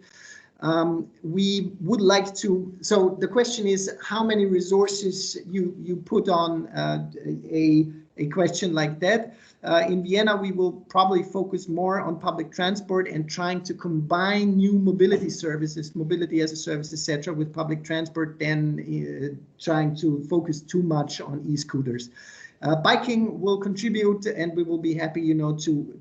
We would like to, so the question is how many resources you put on a question like that. In Vienna, we will probably focus more on public transport and trying to combine new mobility services, mobility as a service, etc., with public transport, than trying to focus too much on e-scooters. Biking will contribute, and we will be happy, you know, to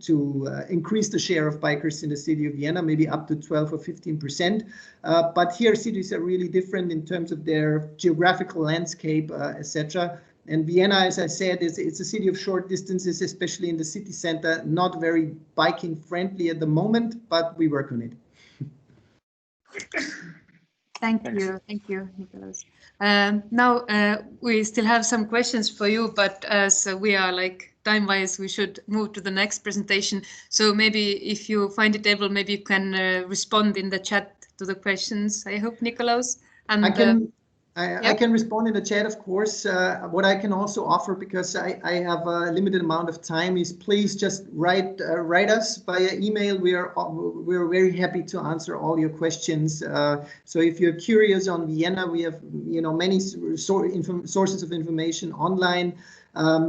increase the share of bikers in the city of Vienna, maybe up to 12 or 15%. But here, cities are really different in terms of their geographical landscape, etc. And Vienna, as I said, it's a city of short distances, especially in the city center, not very biking friendly at the moment, but we work on it. Thank you, Nikolaus. Now we still have some questions for you, but as we are like time-wise, we should move to the next presentation. So maybe if you find it able, maybe you can respond in the chat to the questions. I hope, Nikolaus. And I can respond in the chat, of course. What I can also offer, because I have a limited amount of time, is please just write us via email. We're very happy to answer all your questions. So if you're curious on Vienna, we have many sources of information online.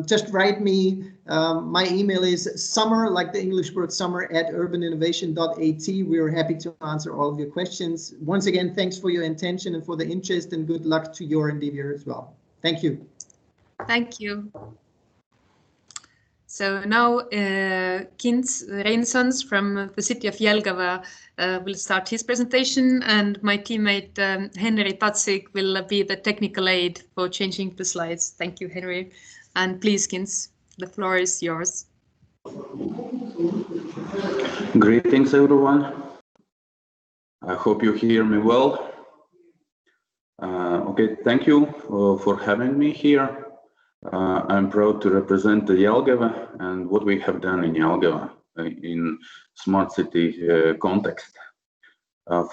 Just write me. My email is summer, like the English word summer, @urbaninnovation.at. We are happy to answer all of your questions. Once again, thanks for your attention and for the interest, and good luck to your endeavor as well. Thank you. Thank you. So now Kins Reinsons from the city of Jelgava will start his presentation, and my teammate Henry Patsik will be the technical aid for changing the slides. Thank you, Henry. And please, Kins, the floor is yours. Greetings, everyone. I hope you hear me well. Okay, thank you for having me here. I'm proud to represent the Jelgava and what we have done in Jelgava in smart city context.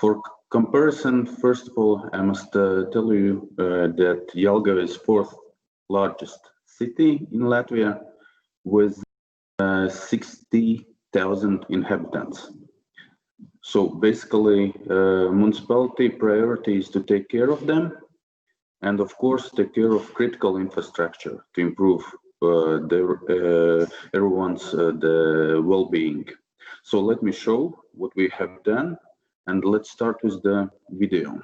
For comparison, first of all, I must tell you that Jelgava is 4th largest city in Latvia with 60,000 inhabitants. So basically, municipality priority is to take care of them, and of course, take care of critical infrastructure to improve everyone's the well-being. So let me show what we have done, and let's start with the video.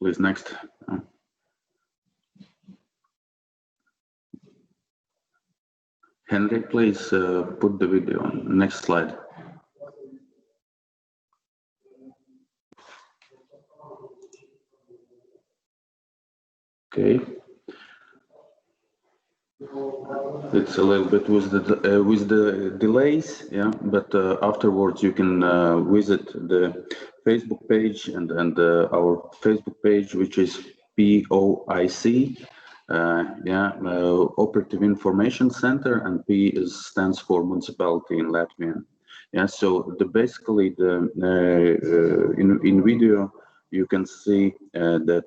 Please, next. Henry, please put the video on. Next slide. Okay. It's a little bit with the delays, yeah. But afterwards, you can visit the Facebook page and our Facebook page, which is POIC. Operative Information Center, and P stands for municipality in Latvian. Yeah, so basically in video you can see that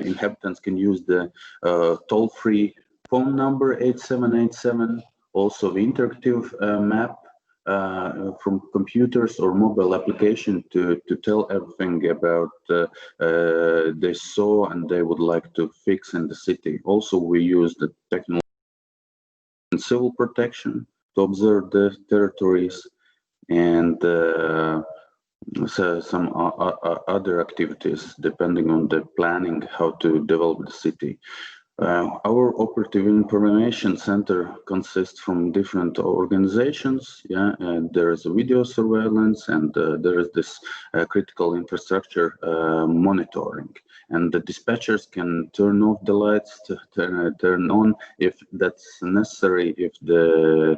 inhabitants can use the toll-free phone number 8787, also the interactive map from computers or mobile application to tell everything about they saw and they would like to fix in the city. Also, we use the technology and civil protection to observe the territories and so some other activities depending on the planning how to develop the city. Our operative information center consists from different organizations. Yeah, and there is a video surveillance, and there is this critical infrastructure monitoring. And the dispatchers can turn off the lights, turn on if that's necessary, if the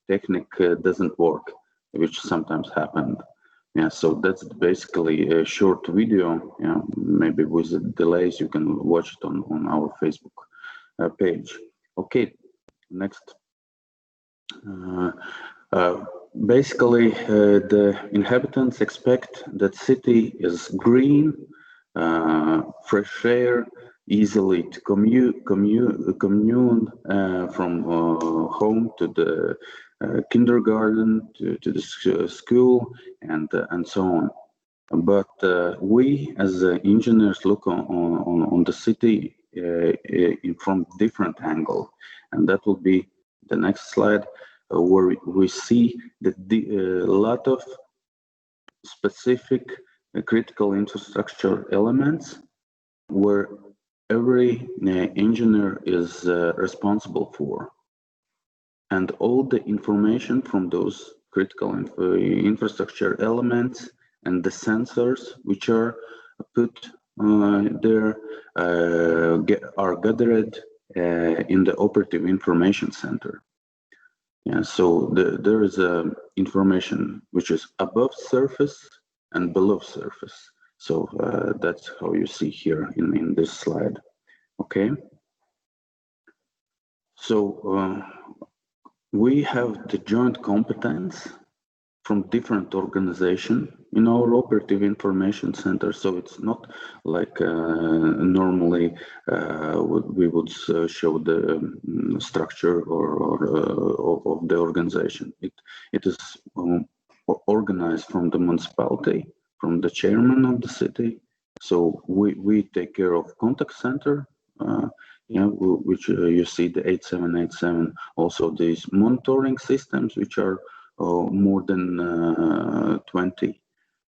technique doesn't work, which sometimes happened. Yeah, so that's basically a short video. Yeah, maybe with the delays you can watch it on our Facebook page. Okay, next. Basically, the inhabitants expect that city is green, fresh air, easily to commune from home to the kindergarten to the school and so on. But we as engineers look on the city from different angle, and that will be the next slide, where we see that a lot of specific critical infrastructure elements where every engineer is responsible for. And all the information from those critical infrastructure elements and the sensors which are put there are gathered in the operative information center. Yeah, so there is information which is above surface and below surface. So that's how you see here in this slide. Okay. So we have the joint competence from different organizations in our operative information center. So it's not like normally we would show the structure of the organization. It is organized from the municipality, from the chairman of the city. So we take care of contact center, which you see the 8787, also these monitoring systems, which are more than 20,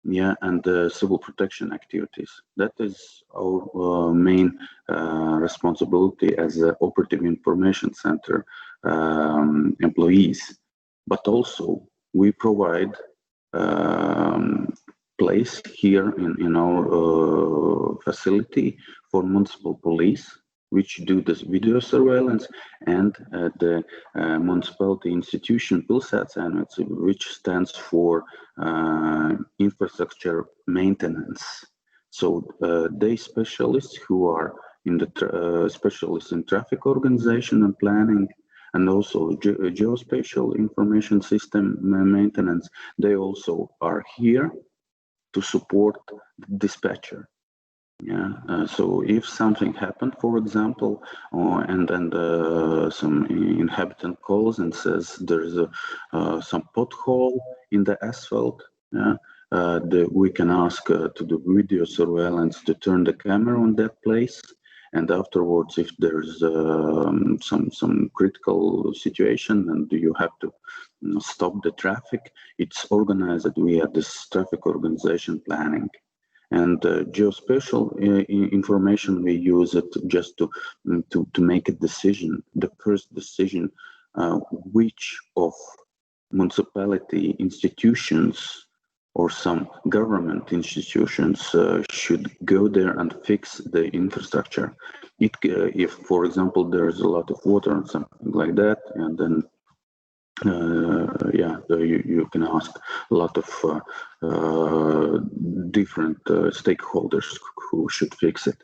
and civil protection activities. That is our main responsibility as an operative information center employees. But also we provide place here in our facility for municipal police, which do this video surveillance, and the municipality institution Pilsētsaimniecība, which stands for infrastructure maintenance. So they specialists who are in the specialists in traffic organization and planning, and also geospatial information system maintenance, they also are here to support the dispatcher. So if something happened, for example, and some inhabitant calls and says there's some pothole in the asphalt, we can ask to the video surveillance to turn the camera on that place. And afterwards, if there's some critical situation and you have to stop the traffic, it's organized via this traffic organization planning. And geospatial information, we use it just to make a decision, the first decision, which of municipality institutions or some government institutions should go there and fix the infrastructure. If, for example, there's a lot of water and something like that, and then you can ask a lot of different stakeholders who should fix it.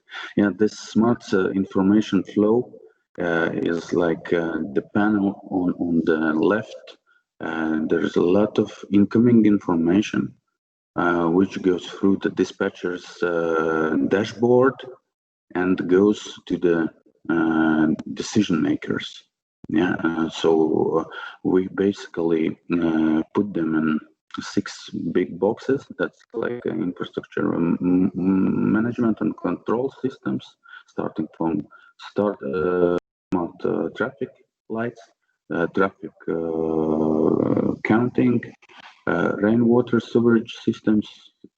This smart information flow is like the panel on the left. There's a lot of incoming information which goes through the dispatcher's dashboard and goes to the decision makers. So we basically put them in 6 big boxes. That's like infrastructure management and control systems, starting from traffic lights, traffic counting, rainwater sewerage systems,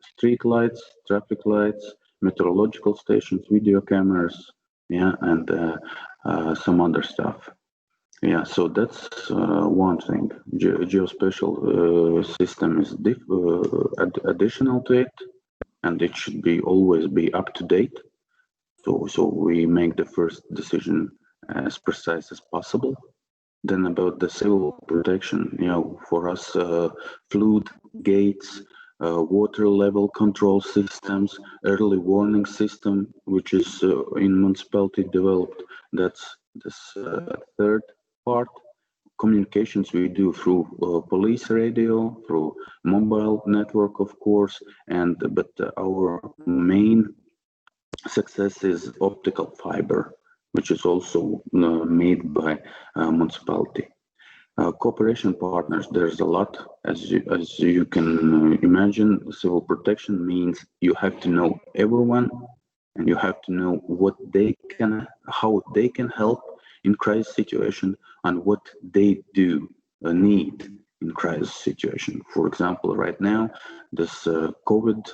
street lights, traffic lights, meteorological stations, video cameras, and some other stuff. So that's one thing. Geospatial system is additional to it, and it should always be up to date. So we make the first decision as precise as possible. Then about the civil protection, for us, flood gates, water level control systems, early warning system, which is in municipality developed. That's this third part. Communications we do through police radio, through mobile network, of course, but our main success is optical fiber, which is also made by municipality. Cooperation partners, there's a lot. As you can imagine, civil protection means you have to know everyone, and you have to know how they can help in crisis situation and what they do need in crisis situation. For example, right now, this COVID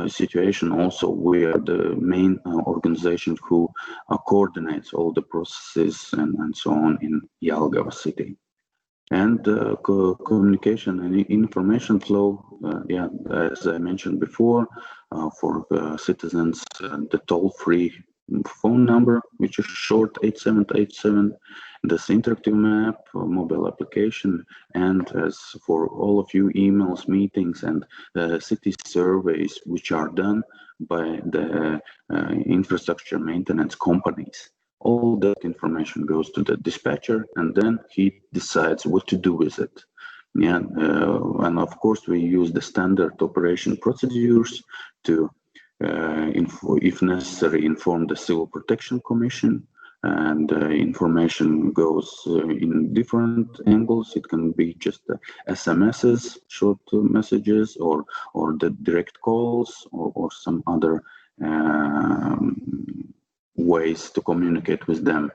situation, also we are the main organization who coordinates all the processes and so on in Jelgava city. And communication and information flow, as I mentioned before, for citizens, the toll-free phone number, which is short 8787, this interactive map, mobile application, and as for all of you, emails, meetings, and city surveys, which are done by the infrastructure maintenance companies. All that information goes to the dispatcher, and then he decides what to do with it. Yeah, and of course we use the standard operation procedures to, if necessary, inform the Civil Protection Commission, and information goes in different angles. It can be just SMSs, short messages, or the direct calls, or some other ways to communicate with them.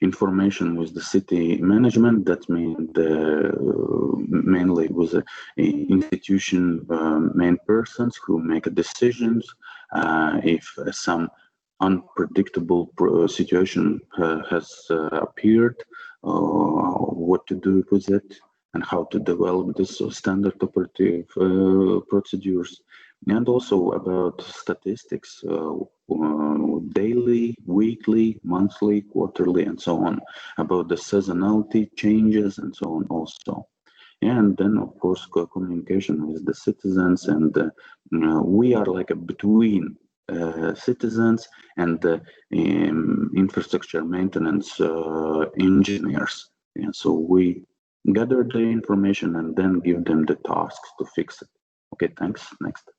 Information with the city management, that means mainly with the institution main persons who make decisions. If some unpredictable situation has appeared, what to do with it, and how to develop this standard operative procedures, and also about statistics, daily, weekly, monthly, quarterly, and so on, about the seasonality changes and so on also. And then, of course, communication with the citizens, and we are like a between citizens and the infrastructure maintenance engineers. And so we gather the information and then give them the tasks to fix it. Okay, thanks. Next.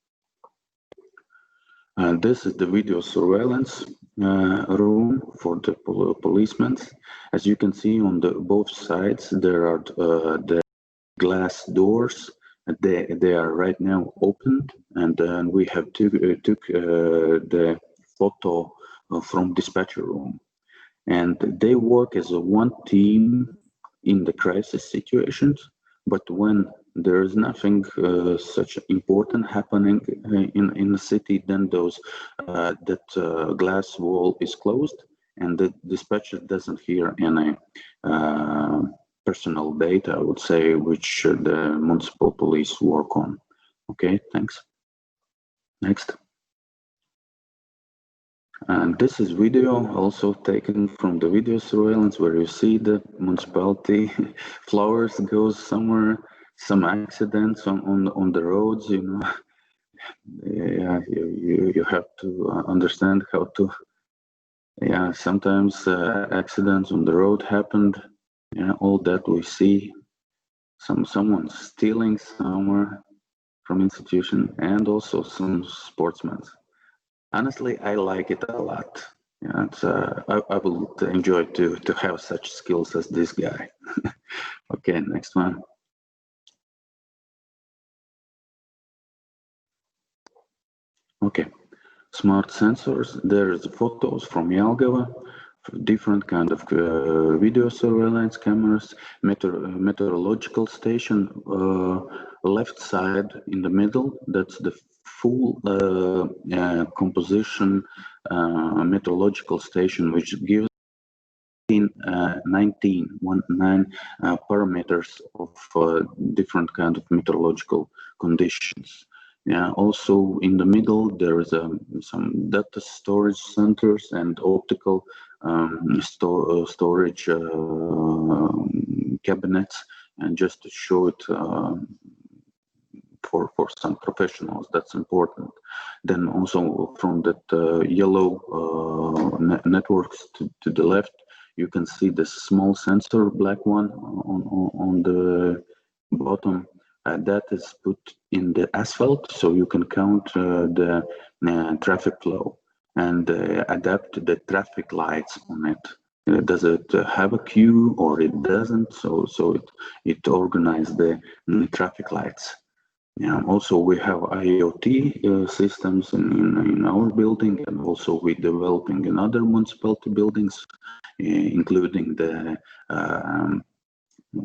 This is the video surveillance room for the policemen. As you can see on the both sides, there are the glass doors. They are right now opened, and we have took the photo from dispatcher room, and they work as a one team in the crisis situations. But when there is nothing such important happening in the city, then those that glass wall is closed, and the dispatcher doesn't hear any personal data, I would say, which the municipal police work on. Okay, thanks. Next. And this is video also taken from the video surveillance, where you see the municipality flowers goes somewhere, some accidents on the roads, you know. Yeah, you have to understand how to, yeah, sometimes accidents on the road happened. Yeah, all that we see, someone stealing somewhere from institution, and also some sportsmen. Honestly, I like it a lot. Yeah, it's, I would enjoy to have such skills as this guy. Okay, next one. Okay, smart sensors. There's photos from Jelgava, different kind of video surveillance cameras, meteorological station, left side in the middle, that's the full composition meteorological station, which gives 19 parameters of different kind of meteorological conditions. Yeah, also in the middle there is some data storage centers and optical storage cabinets, and just to show it for some professionals, that's important. Then also from that yellow networks to the left, you can see the small sensor, black one on the bottom. That is put in the asphalt, so you can count the traffic flow and adapt the traffic lights on it. Does it have a queue or it doesn't? So it organizes the traffic lights. Yeah. Also, we have IoT systems in our building, and also we're developing in other municipality buildings, including the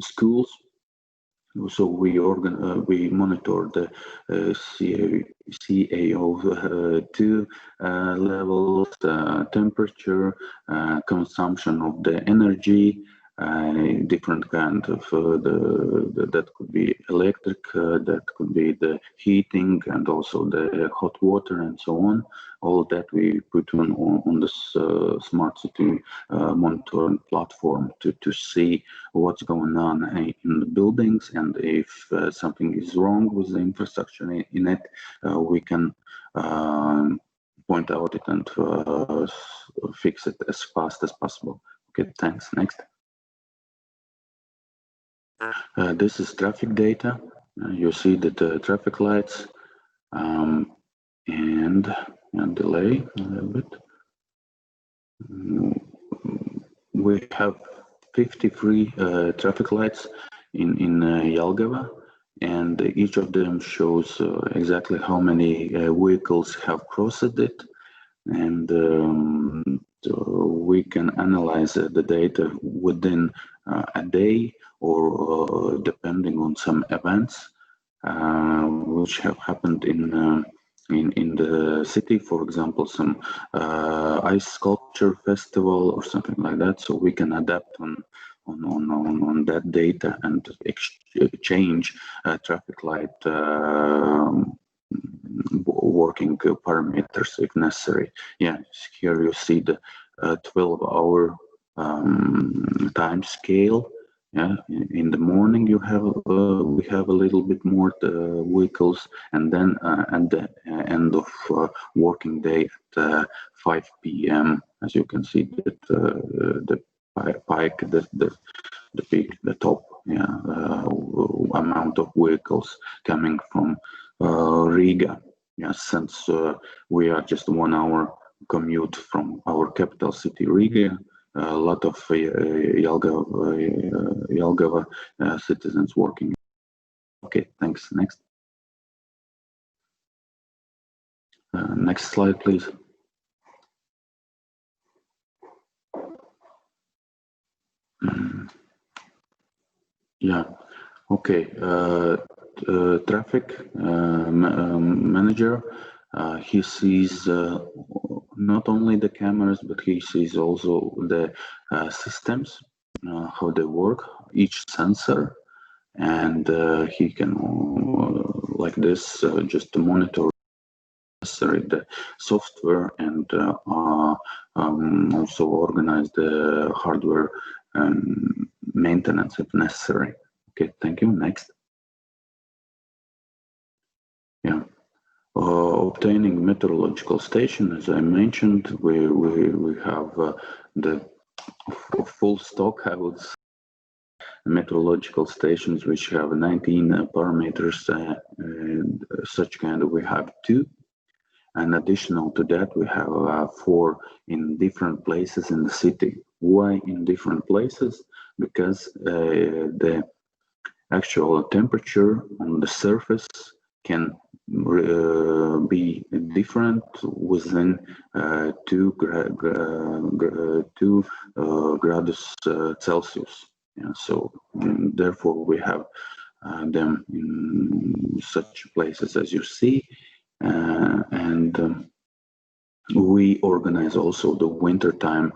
schools. So we monitor the CaO2 levels, temperature, consumption of the energy, different kind of that could be electric, that could be the heating, and also the hot water and so on. All that we put on this smart city monitoring platform to see what's going on in the buildings, and if something is wrong with the infrastructure in it, we can point out it and fix it as fast as possible. Okay, thanks. Next. This is traffic data. You see that the traffic lights and delay a little bit. We have 53 traffic lights in Jelgava, and each of them shows exactly how many vehicles have crossed it, and so we can analyze the data within a day or depending on some events which have happened in the city, for example, some ice sculpture festival or something like that. So we can adapt on that data and exchange traffic light working parameters if necessary. Yeah, here you see the 12-hour time scale. Yeah, in the morning you have we have a little bit more vehicles, and then at the end of working day at 5 p.m. as you can see that the pike, the peak, the top, yeah, amount of vehicles coming from Riga. Yeah, since we are just 1 hour commute from our capital city Riga, a lot of Jelgava citizens working. Okay, thanks. Next. Next slide, please. Yeah. Okay. Traffic manager. He sees not only the cameras, but he sees also the systems, how they work, each sensor, and he can, like this, just monitor the software and also organize the hardware maintenance if necessary. Okay, thank you. Next. Yeah. Obtaining meteorological station, as I mentioned, we have the full stock, I would say, meteorological stations which have 19 parameters, and such kind of we have 2. And additional to that, we have 4 in different places in the city. Why in different places? Because the actual temperature on the surface can be different within 2 grados Celsius. Yeah, so therefore we have them in such places as you see, and we organize also the wintertime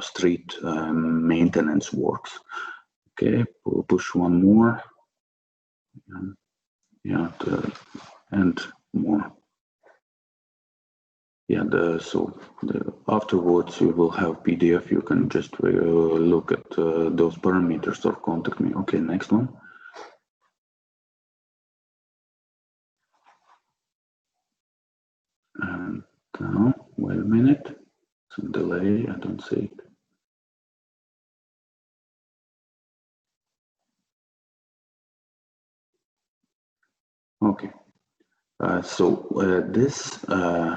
street maintenance works. Okay, we'll push one more. Yeah, and more. Yeah, afterwards you will have PDF. You can just look at those parameters or contact me. Okay, next one. And now, wait a minute. Some delay. I don't see it. Okay. So this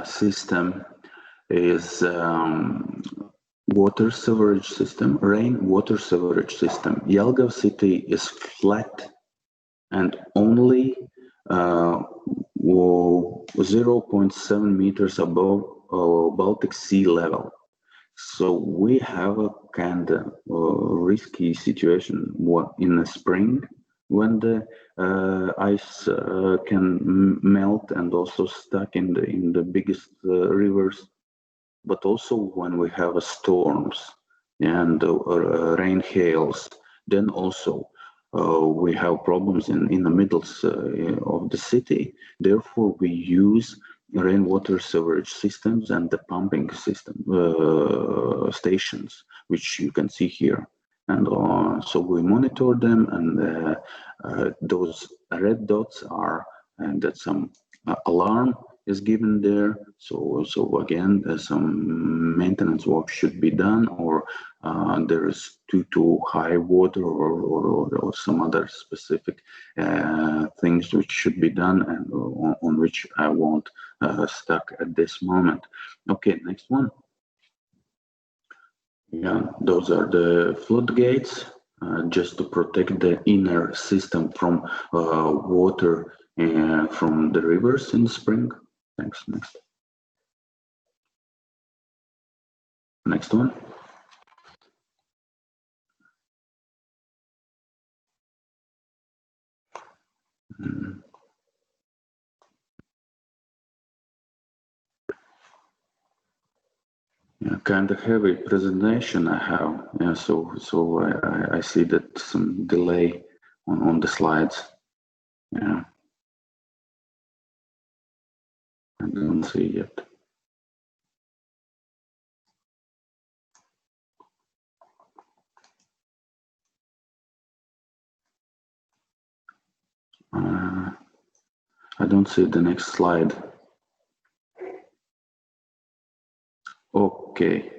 system is water sewerage system, rainwater sewerage system. Jelgava city is flat and only 0.7 meters above Baltic Sea level. So we have a kind of risky situation in the spring when the ice can melt and also stuck in the biggest rivers, but also when we have storms and rain hails, then also we have problems in the middles of the city. Therefore, we use rainwater sewerage systems and the pumping system stations, which you can see here. And so we monitor them, and those red dots are that's some alarm is given there. So again, some maintenance work should be done, or there is too high water, or some other specific things which should be done, and on which I won't stuck at this moment. Okay, next one. Yeah, those are the floodgates, just to protect the inner system from water from the rivers in the spring. Thanks. Next one. Yeah, kind of heavy presentation I have. Yeah, so I see that some delay on the slides. Yeah, I don't see yet. I don't see the next slide. Okay.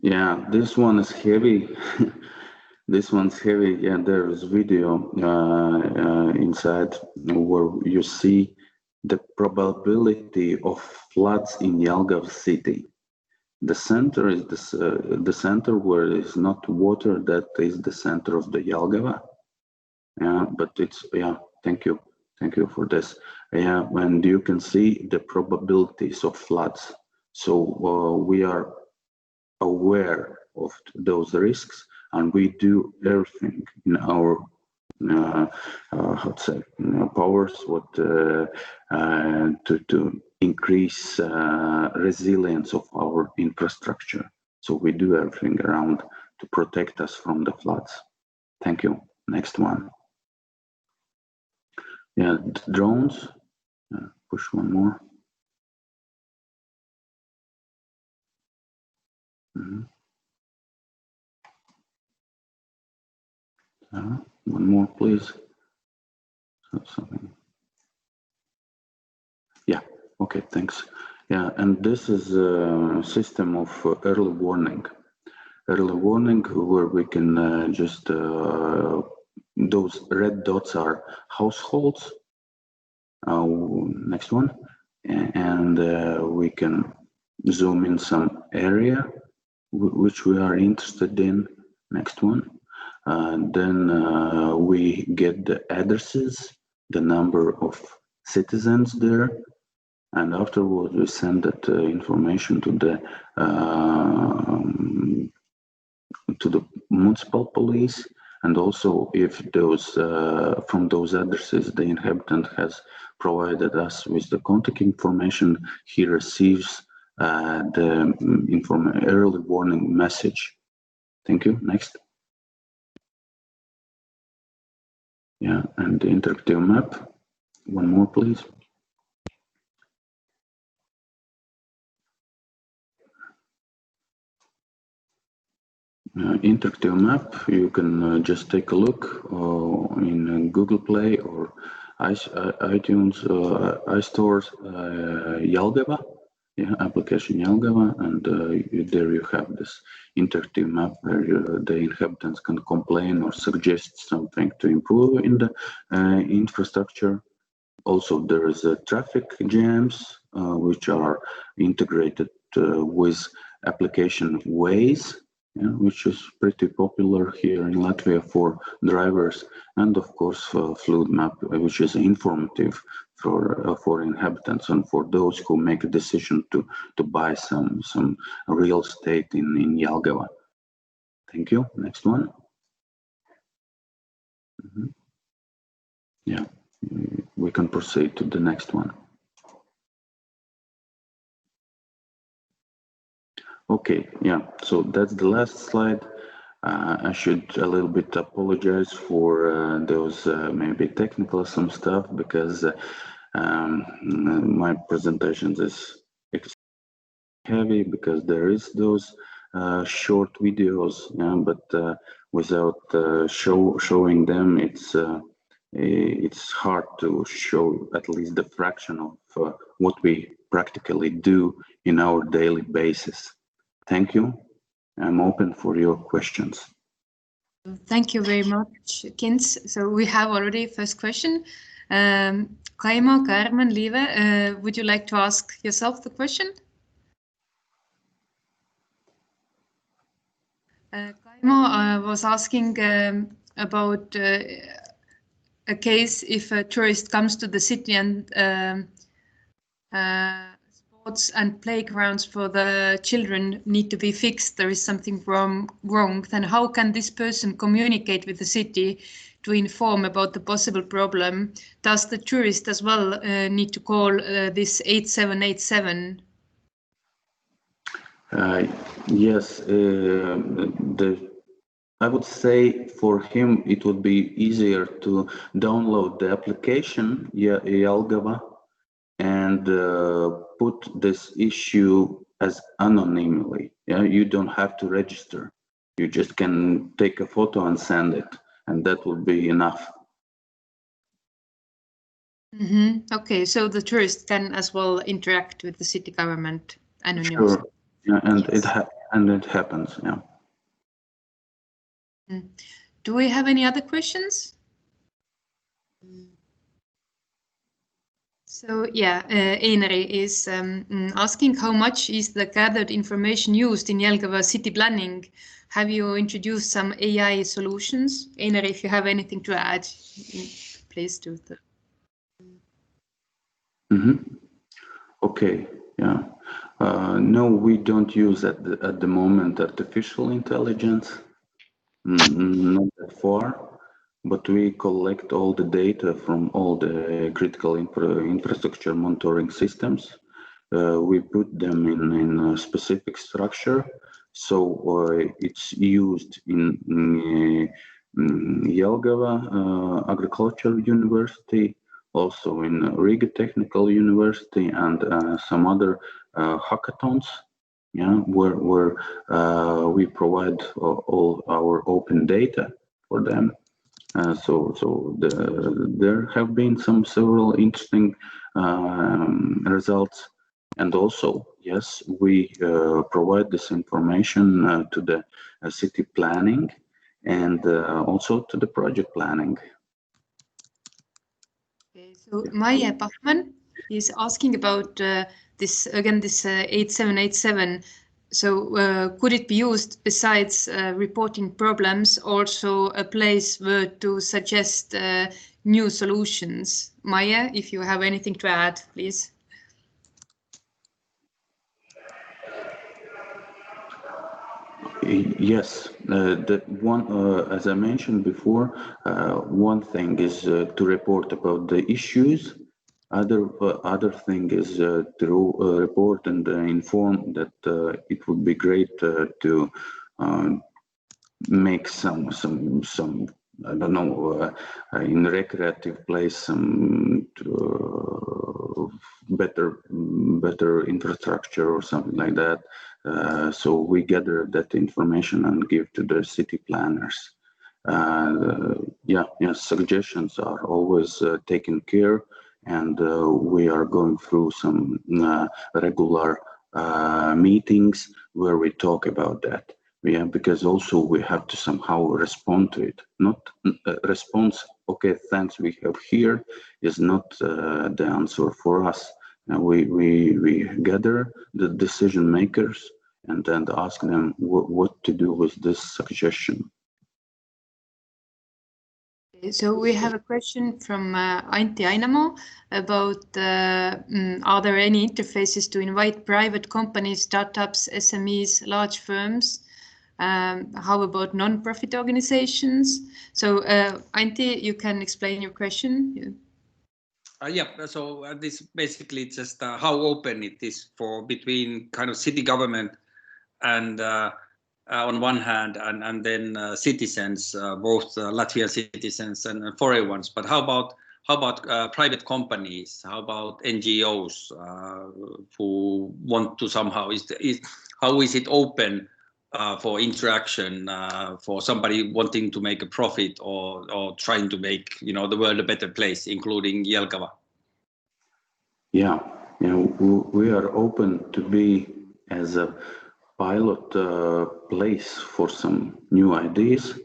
Yeah, this one is heavy. This one's heavy. Yeah, there is video inside where you see the probability of floods in Jelgava city. The center is the center where there is not water. That is the center of the Jelgava. Yeah, but it's, yeah. Thank you for this. Yeah, and you can see the probabilities of floods. So we are aware of those risks, and we do everything in our powers to increase resilience of our infrastructure. So we do everything around to protect us from the floods. Thank you. Next one. Yeah, drones. Push one more. One more, please. Something. Yeah. Okay. Thanks. Yeah, and this is a system of early warning. Early warning where we can just those red dots are households. Next one, and we can zoom in some area which we are interested in. Next one. Then we get the addresses, the number of citizens there, and afterwards we send that information to the municipal police. And also, if those from those addresses the inhabitant has provided us with the contact information, he receives the early warning message. Thank you. Next. Yeah, and the interactive map. One more, please. Interactive map, you can just take a look in Google Play or iTunes, iStores, Jelgava, application Jelgava, and there you have this interactive map where the inhabitants can complain or suggest something to improve in the infrastructure. Also, there is traffic jams, which are integrated with application Waze, which is pretty popular here in Latvia for drivers, and of course flood map, which is informative for inhabitants and for those who make a decision to buy some real estate in Jelgava. Thank you. Next one. Yeah, we can proceed to the next one. Okay, yeah, so that's the last slide. I should a little bit apologize for those maybe technical some stuff, because my presentations is heavy because there is those short videos, but without showing them, it's it's hard to show at least the fraction of what we practically do in our daily basis. Thank you. I'm open for your questions. Thank you very much, Kins. So we have already first question. Kaimo, Carmen, Lieve, would you like to ask yourself the question? Kaimo was asking about a case if a tourist comes to the city and sports and playgrounds for the children need to be fixed, there is something wrong, then how can this person communicate with the city to inform about the possible problem? Does the tourist as well need to call this 8787? Yes, I would say for him it would be easier to download the application Jelgava and put this issue as anonymely. Yeah, you don't have to register. You just can take a photo and send it, and that would be enough. Okay, so the tourist can as well interact with the city government anonymously. Sure. Yeah, and yes. it happens. Yeah. Do we have any other questions? So yeah, Einari is asking how much is the gathered information used in Jelgava city planning? Have you introduced some AI solutions? Einari, if you have anything to add, please do that. Okay, yeah. No, we don't use at the moment artificial intelligence, not that far, but we collect all the data from all the critical infrastructure monitoring systems. We put them in a specific structure, so it's used in Jelgava Agricultural University, also in Riga Technical University, and some other hackathons, yeah, where we provide all our open data for them. There have been several interesting results, and also, yes, we provide this information to the city planning and also to the project planning. Okay, so Maya Bachmann is asking about this 8787. So could it be used besides reporting problems, also a place where to suggest new solutions? Maya, if you have anything to add, please. Yes, as I mentioned before, one thing is to report about the issues. Other thing is to report and inform that it would be great to make some I don't know, in recreative place some better infrastructure or something like that. So we gather that information and give to the city planners. Suggestions are always taken care, and we are going through some regular meetings where we talk about that. Yeah, because also we have to somehow respond to it. Not response, okay, thanks, we have here, is not the answer for us. We gather the decision makers and then ask them what to do with this suggestion. So we have a question from Antti Ainamo about are there any interfaces to invite private companies, startups, SMEs, large firms? How about non-profit organizations? So Antti, you can explain your question. So this basically just how open it is for between kind of city government and on one hand, and then citizens, both Latvian citizens and foreign ones. But how about private companies? How about NGOs who want to somehow? How is it open for interaction, for somebody wanting to make a profit or trying to make the world a better place, including Jelgava? Yeah, we are open to be as a pilot place for some new ideas,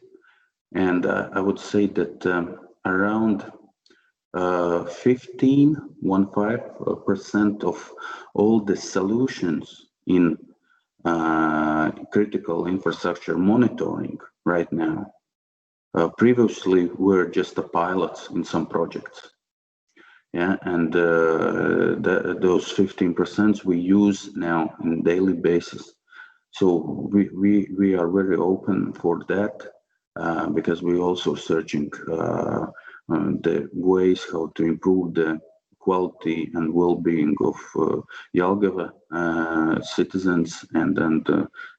and I would say that around 15% of all the solutions in critical infrastructure monitoring right now previously were just the pilots in some projects. Yeah, and those 15% we use now on daily basis. So we are very open for that because we're also searching the ways how to improve the quality and well-being of Jelgava citizens and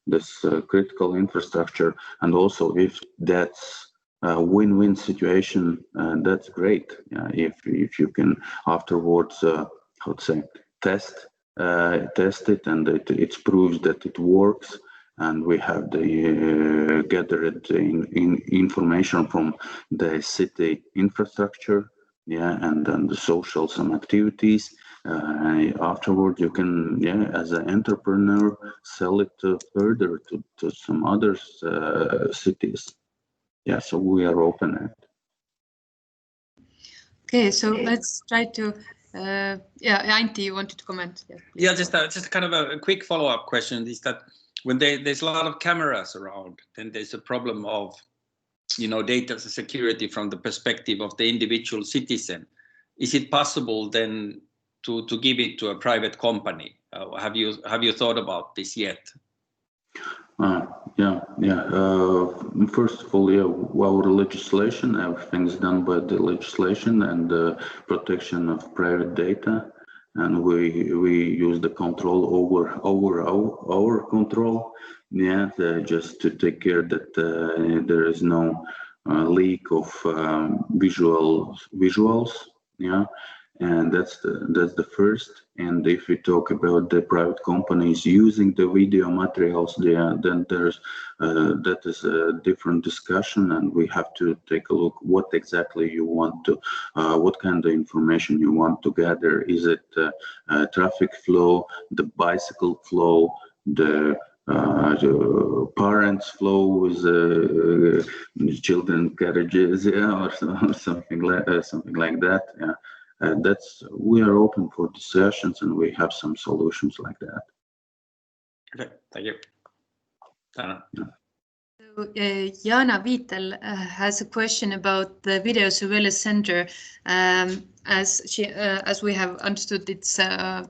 this critical infrastructure. And also, if that's a win-win situation, that's great. If you can afterwards, how to say, test it, and it proves that it works, and we have the gathered information from the city infrastructure, and then the socials and activities. Afterward, you can, as an entrepreneur, sell it further to some other cities. Yeah, so we are open at. Okay, so let's try to. Antti, you wanted to comment? Yeah, just kind of a quick follow-up question is that when there's a lot of cameras around, then there's a problem of data security from the perspective of the individual citizen. Is it possible then to give it to a private company? Have you thought about this yet? First of all, our legislation, everything's done by the legislation and the protection of private data, and we use the control over our control, just to take care that there is no leak of visuals, and that's the first. And if we talk about the private companies using the video materials, then there's that is a different discussion, and we have to take a look what exactly you want to, what kind of information you want to gather. Is it traffic flow, the bicycle flow, the parents flow with children carriages, or something like that. We are open for discussions, and we have some solutions like that. Okay, thank you. So, Jana Viitel has a question about the Video Surveillance Center. As we have understood, it's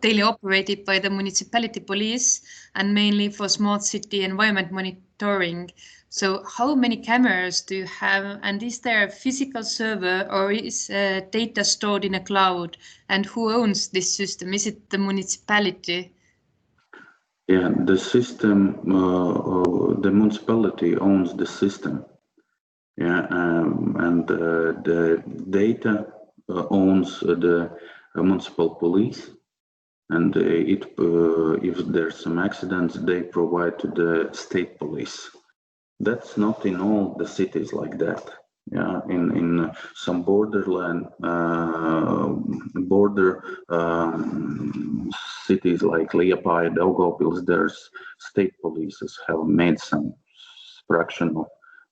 daily operated by the municipality police and mainly for smart city environment monitoring. So how many cameras do you have, and is there a physical server or is data stored in a cloud, and who owns this system? Is it the municipality? Yeah, the system, the municipality owns the system. And the data owns the municipal police. And if there's some accidents, they provide to the state police. That's not in all the cities like that. Yeah, in some border cities like Liepāja, Daugavpils, there's state polices have made some fraction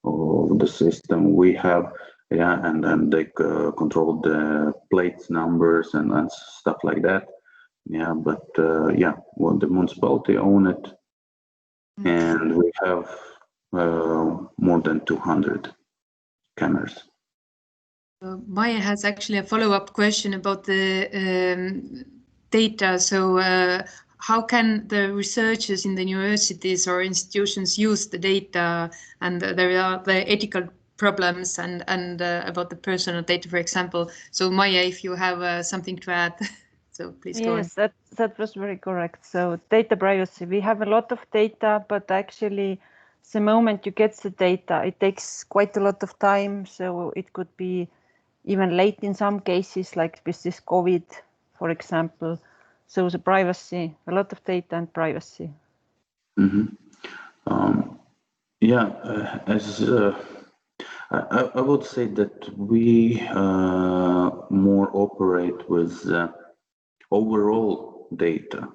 of the system we have. Yeah, and then they control the plates numbers and stuff like that. Yeah, but the municipality own it, and we have more than 200 cameras. Maya has actually a follow-up question about the data. So how can the researchers in the universities or institutions use the data? And there are the ethical problems and about the personal data, for example. So Maya, if you have something to add, so please go on. Yes, that was very correct. So data privacy, we have a lot of data, but actually the moment you get the data, it takes quite a lot of time. So it could be even late in some cases, like with this COVID, for example. So the privacy, a lot of data and privacy. Mm-hmm. Yeah, as I would say that we more operate with overall data,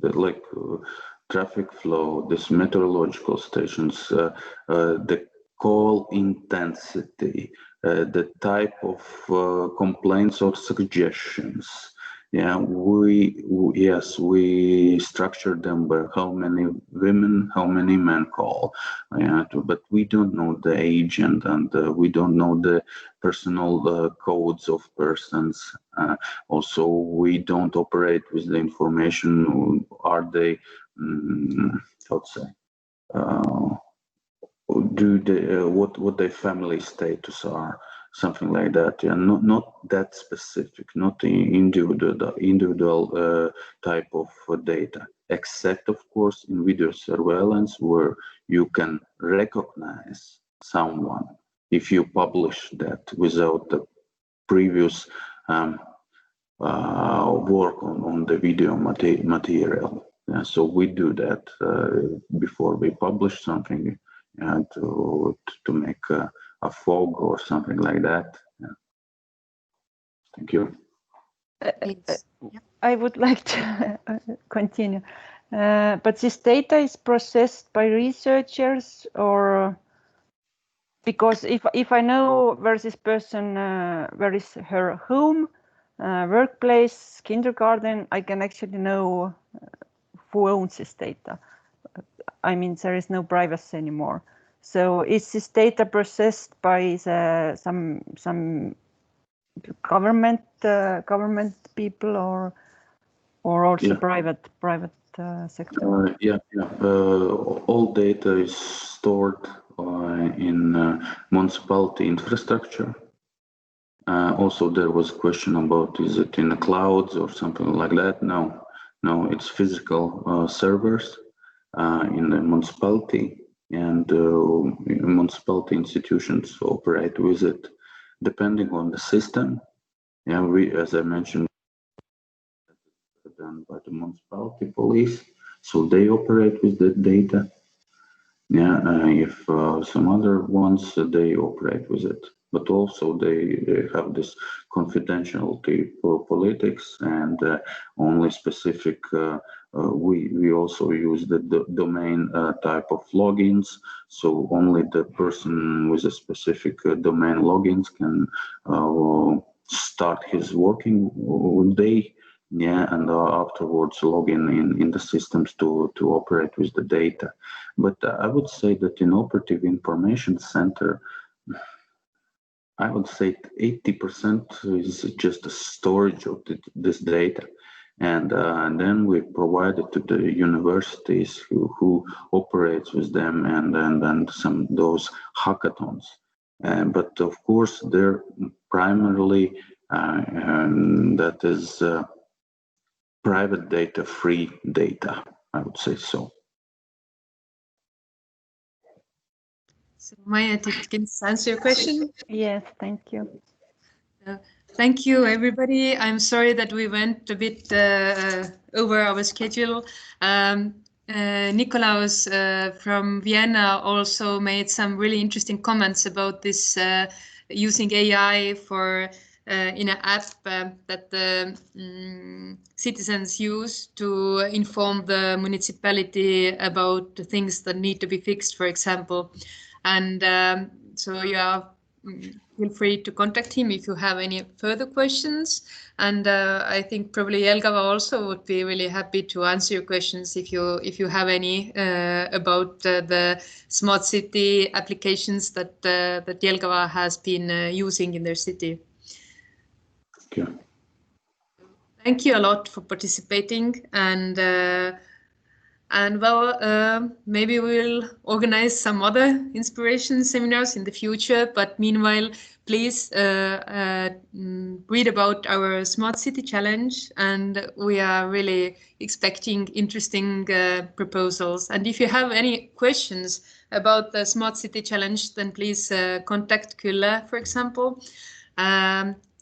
like traffic flow, this meteorological stations, the call intensity, the type of complaints or suggestions. Yeah, we structure them by how many women, how many men call. Yeah, but we don't know the agent, and we don't know the personal codes of persons. Also, we don't operate with the information. Are they, how to say, do they, what their family status are, something like that. Yeah, not that specific, not the individual type of data, except of course in video surveillance, where you can recognize someone if you publish that without the previous work on the video material. Yeah, so we do that before we publish something, to make a fog or something like that. Yeah. Thank you. I would like to continue, but this data is processed by researchers, or because if I know where this person, where is her home, workplace, kindergarten, I can actually know who owns this data. I mean, there is no privacy anymore. So is this data processed by some government people, or also private sector? All data is stored in municipality infrastructure. Also, there was a question about, is it in the clouds or something like that? No, it's physical servers in the municipality, and municipality institutions operate with it depending on the system. Yeah, as I mentioned, done by the municipality police, so they operate with the data. Yeah, if some other ones, they operate with it, but also they have this confidentiality for politics, and only specific. We also use the domain type of logins, so only the person with a specific domain logins can start his working day. Yeah, and afterwards log in the systems to operate with the data. But I would say that in operative information center, I would say 80% is just a storage of this data, and then we provide it to the universities who operates with them, and some those hackathons. But of course, they're primarily that is private data, free data, I would say so. So Maya, did this answer your question? Yes, thank you. Thank you, everybody. I'm sorry that we went a bit over our schedule. Nikolaus from Vienna also made some really interesting comments about this using AI for in an app that the citizens use to inform the municipality about the things that need to be fixed, for example. And so feel free to contact him if you have any further questions. And I think probably Jelgava also would be really happy to answer your questions if you have any about the smart city applications that Jelgava has been using in their city. Okay. Thank you a lot for participating, and maybe we'll organize some other inspiration seminars in the future. But meanwhile, please read about our Smart City Challenge, and we are really expecting interesting proposals. And if you have any questions about the Smart City Challenge, then please contact Kylle, for example.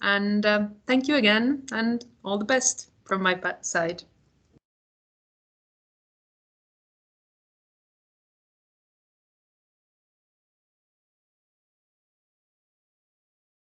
Thank you again, and all the best from my side.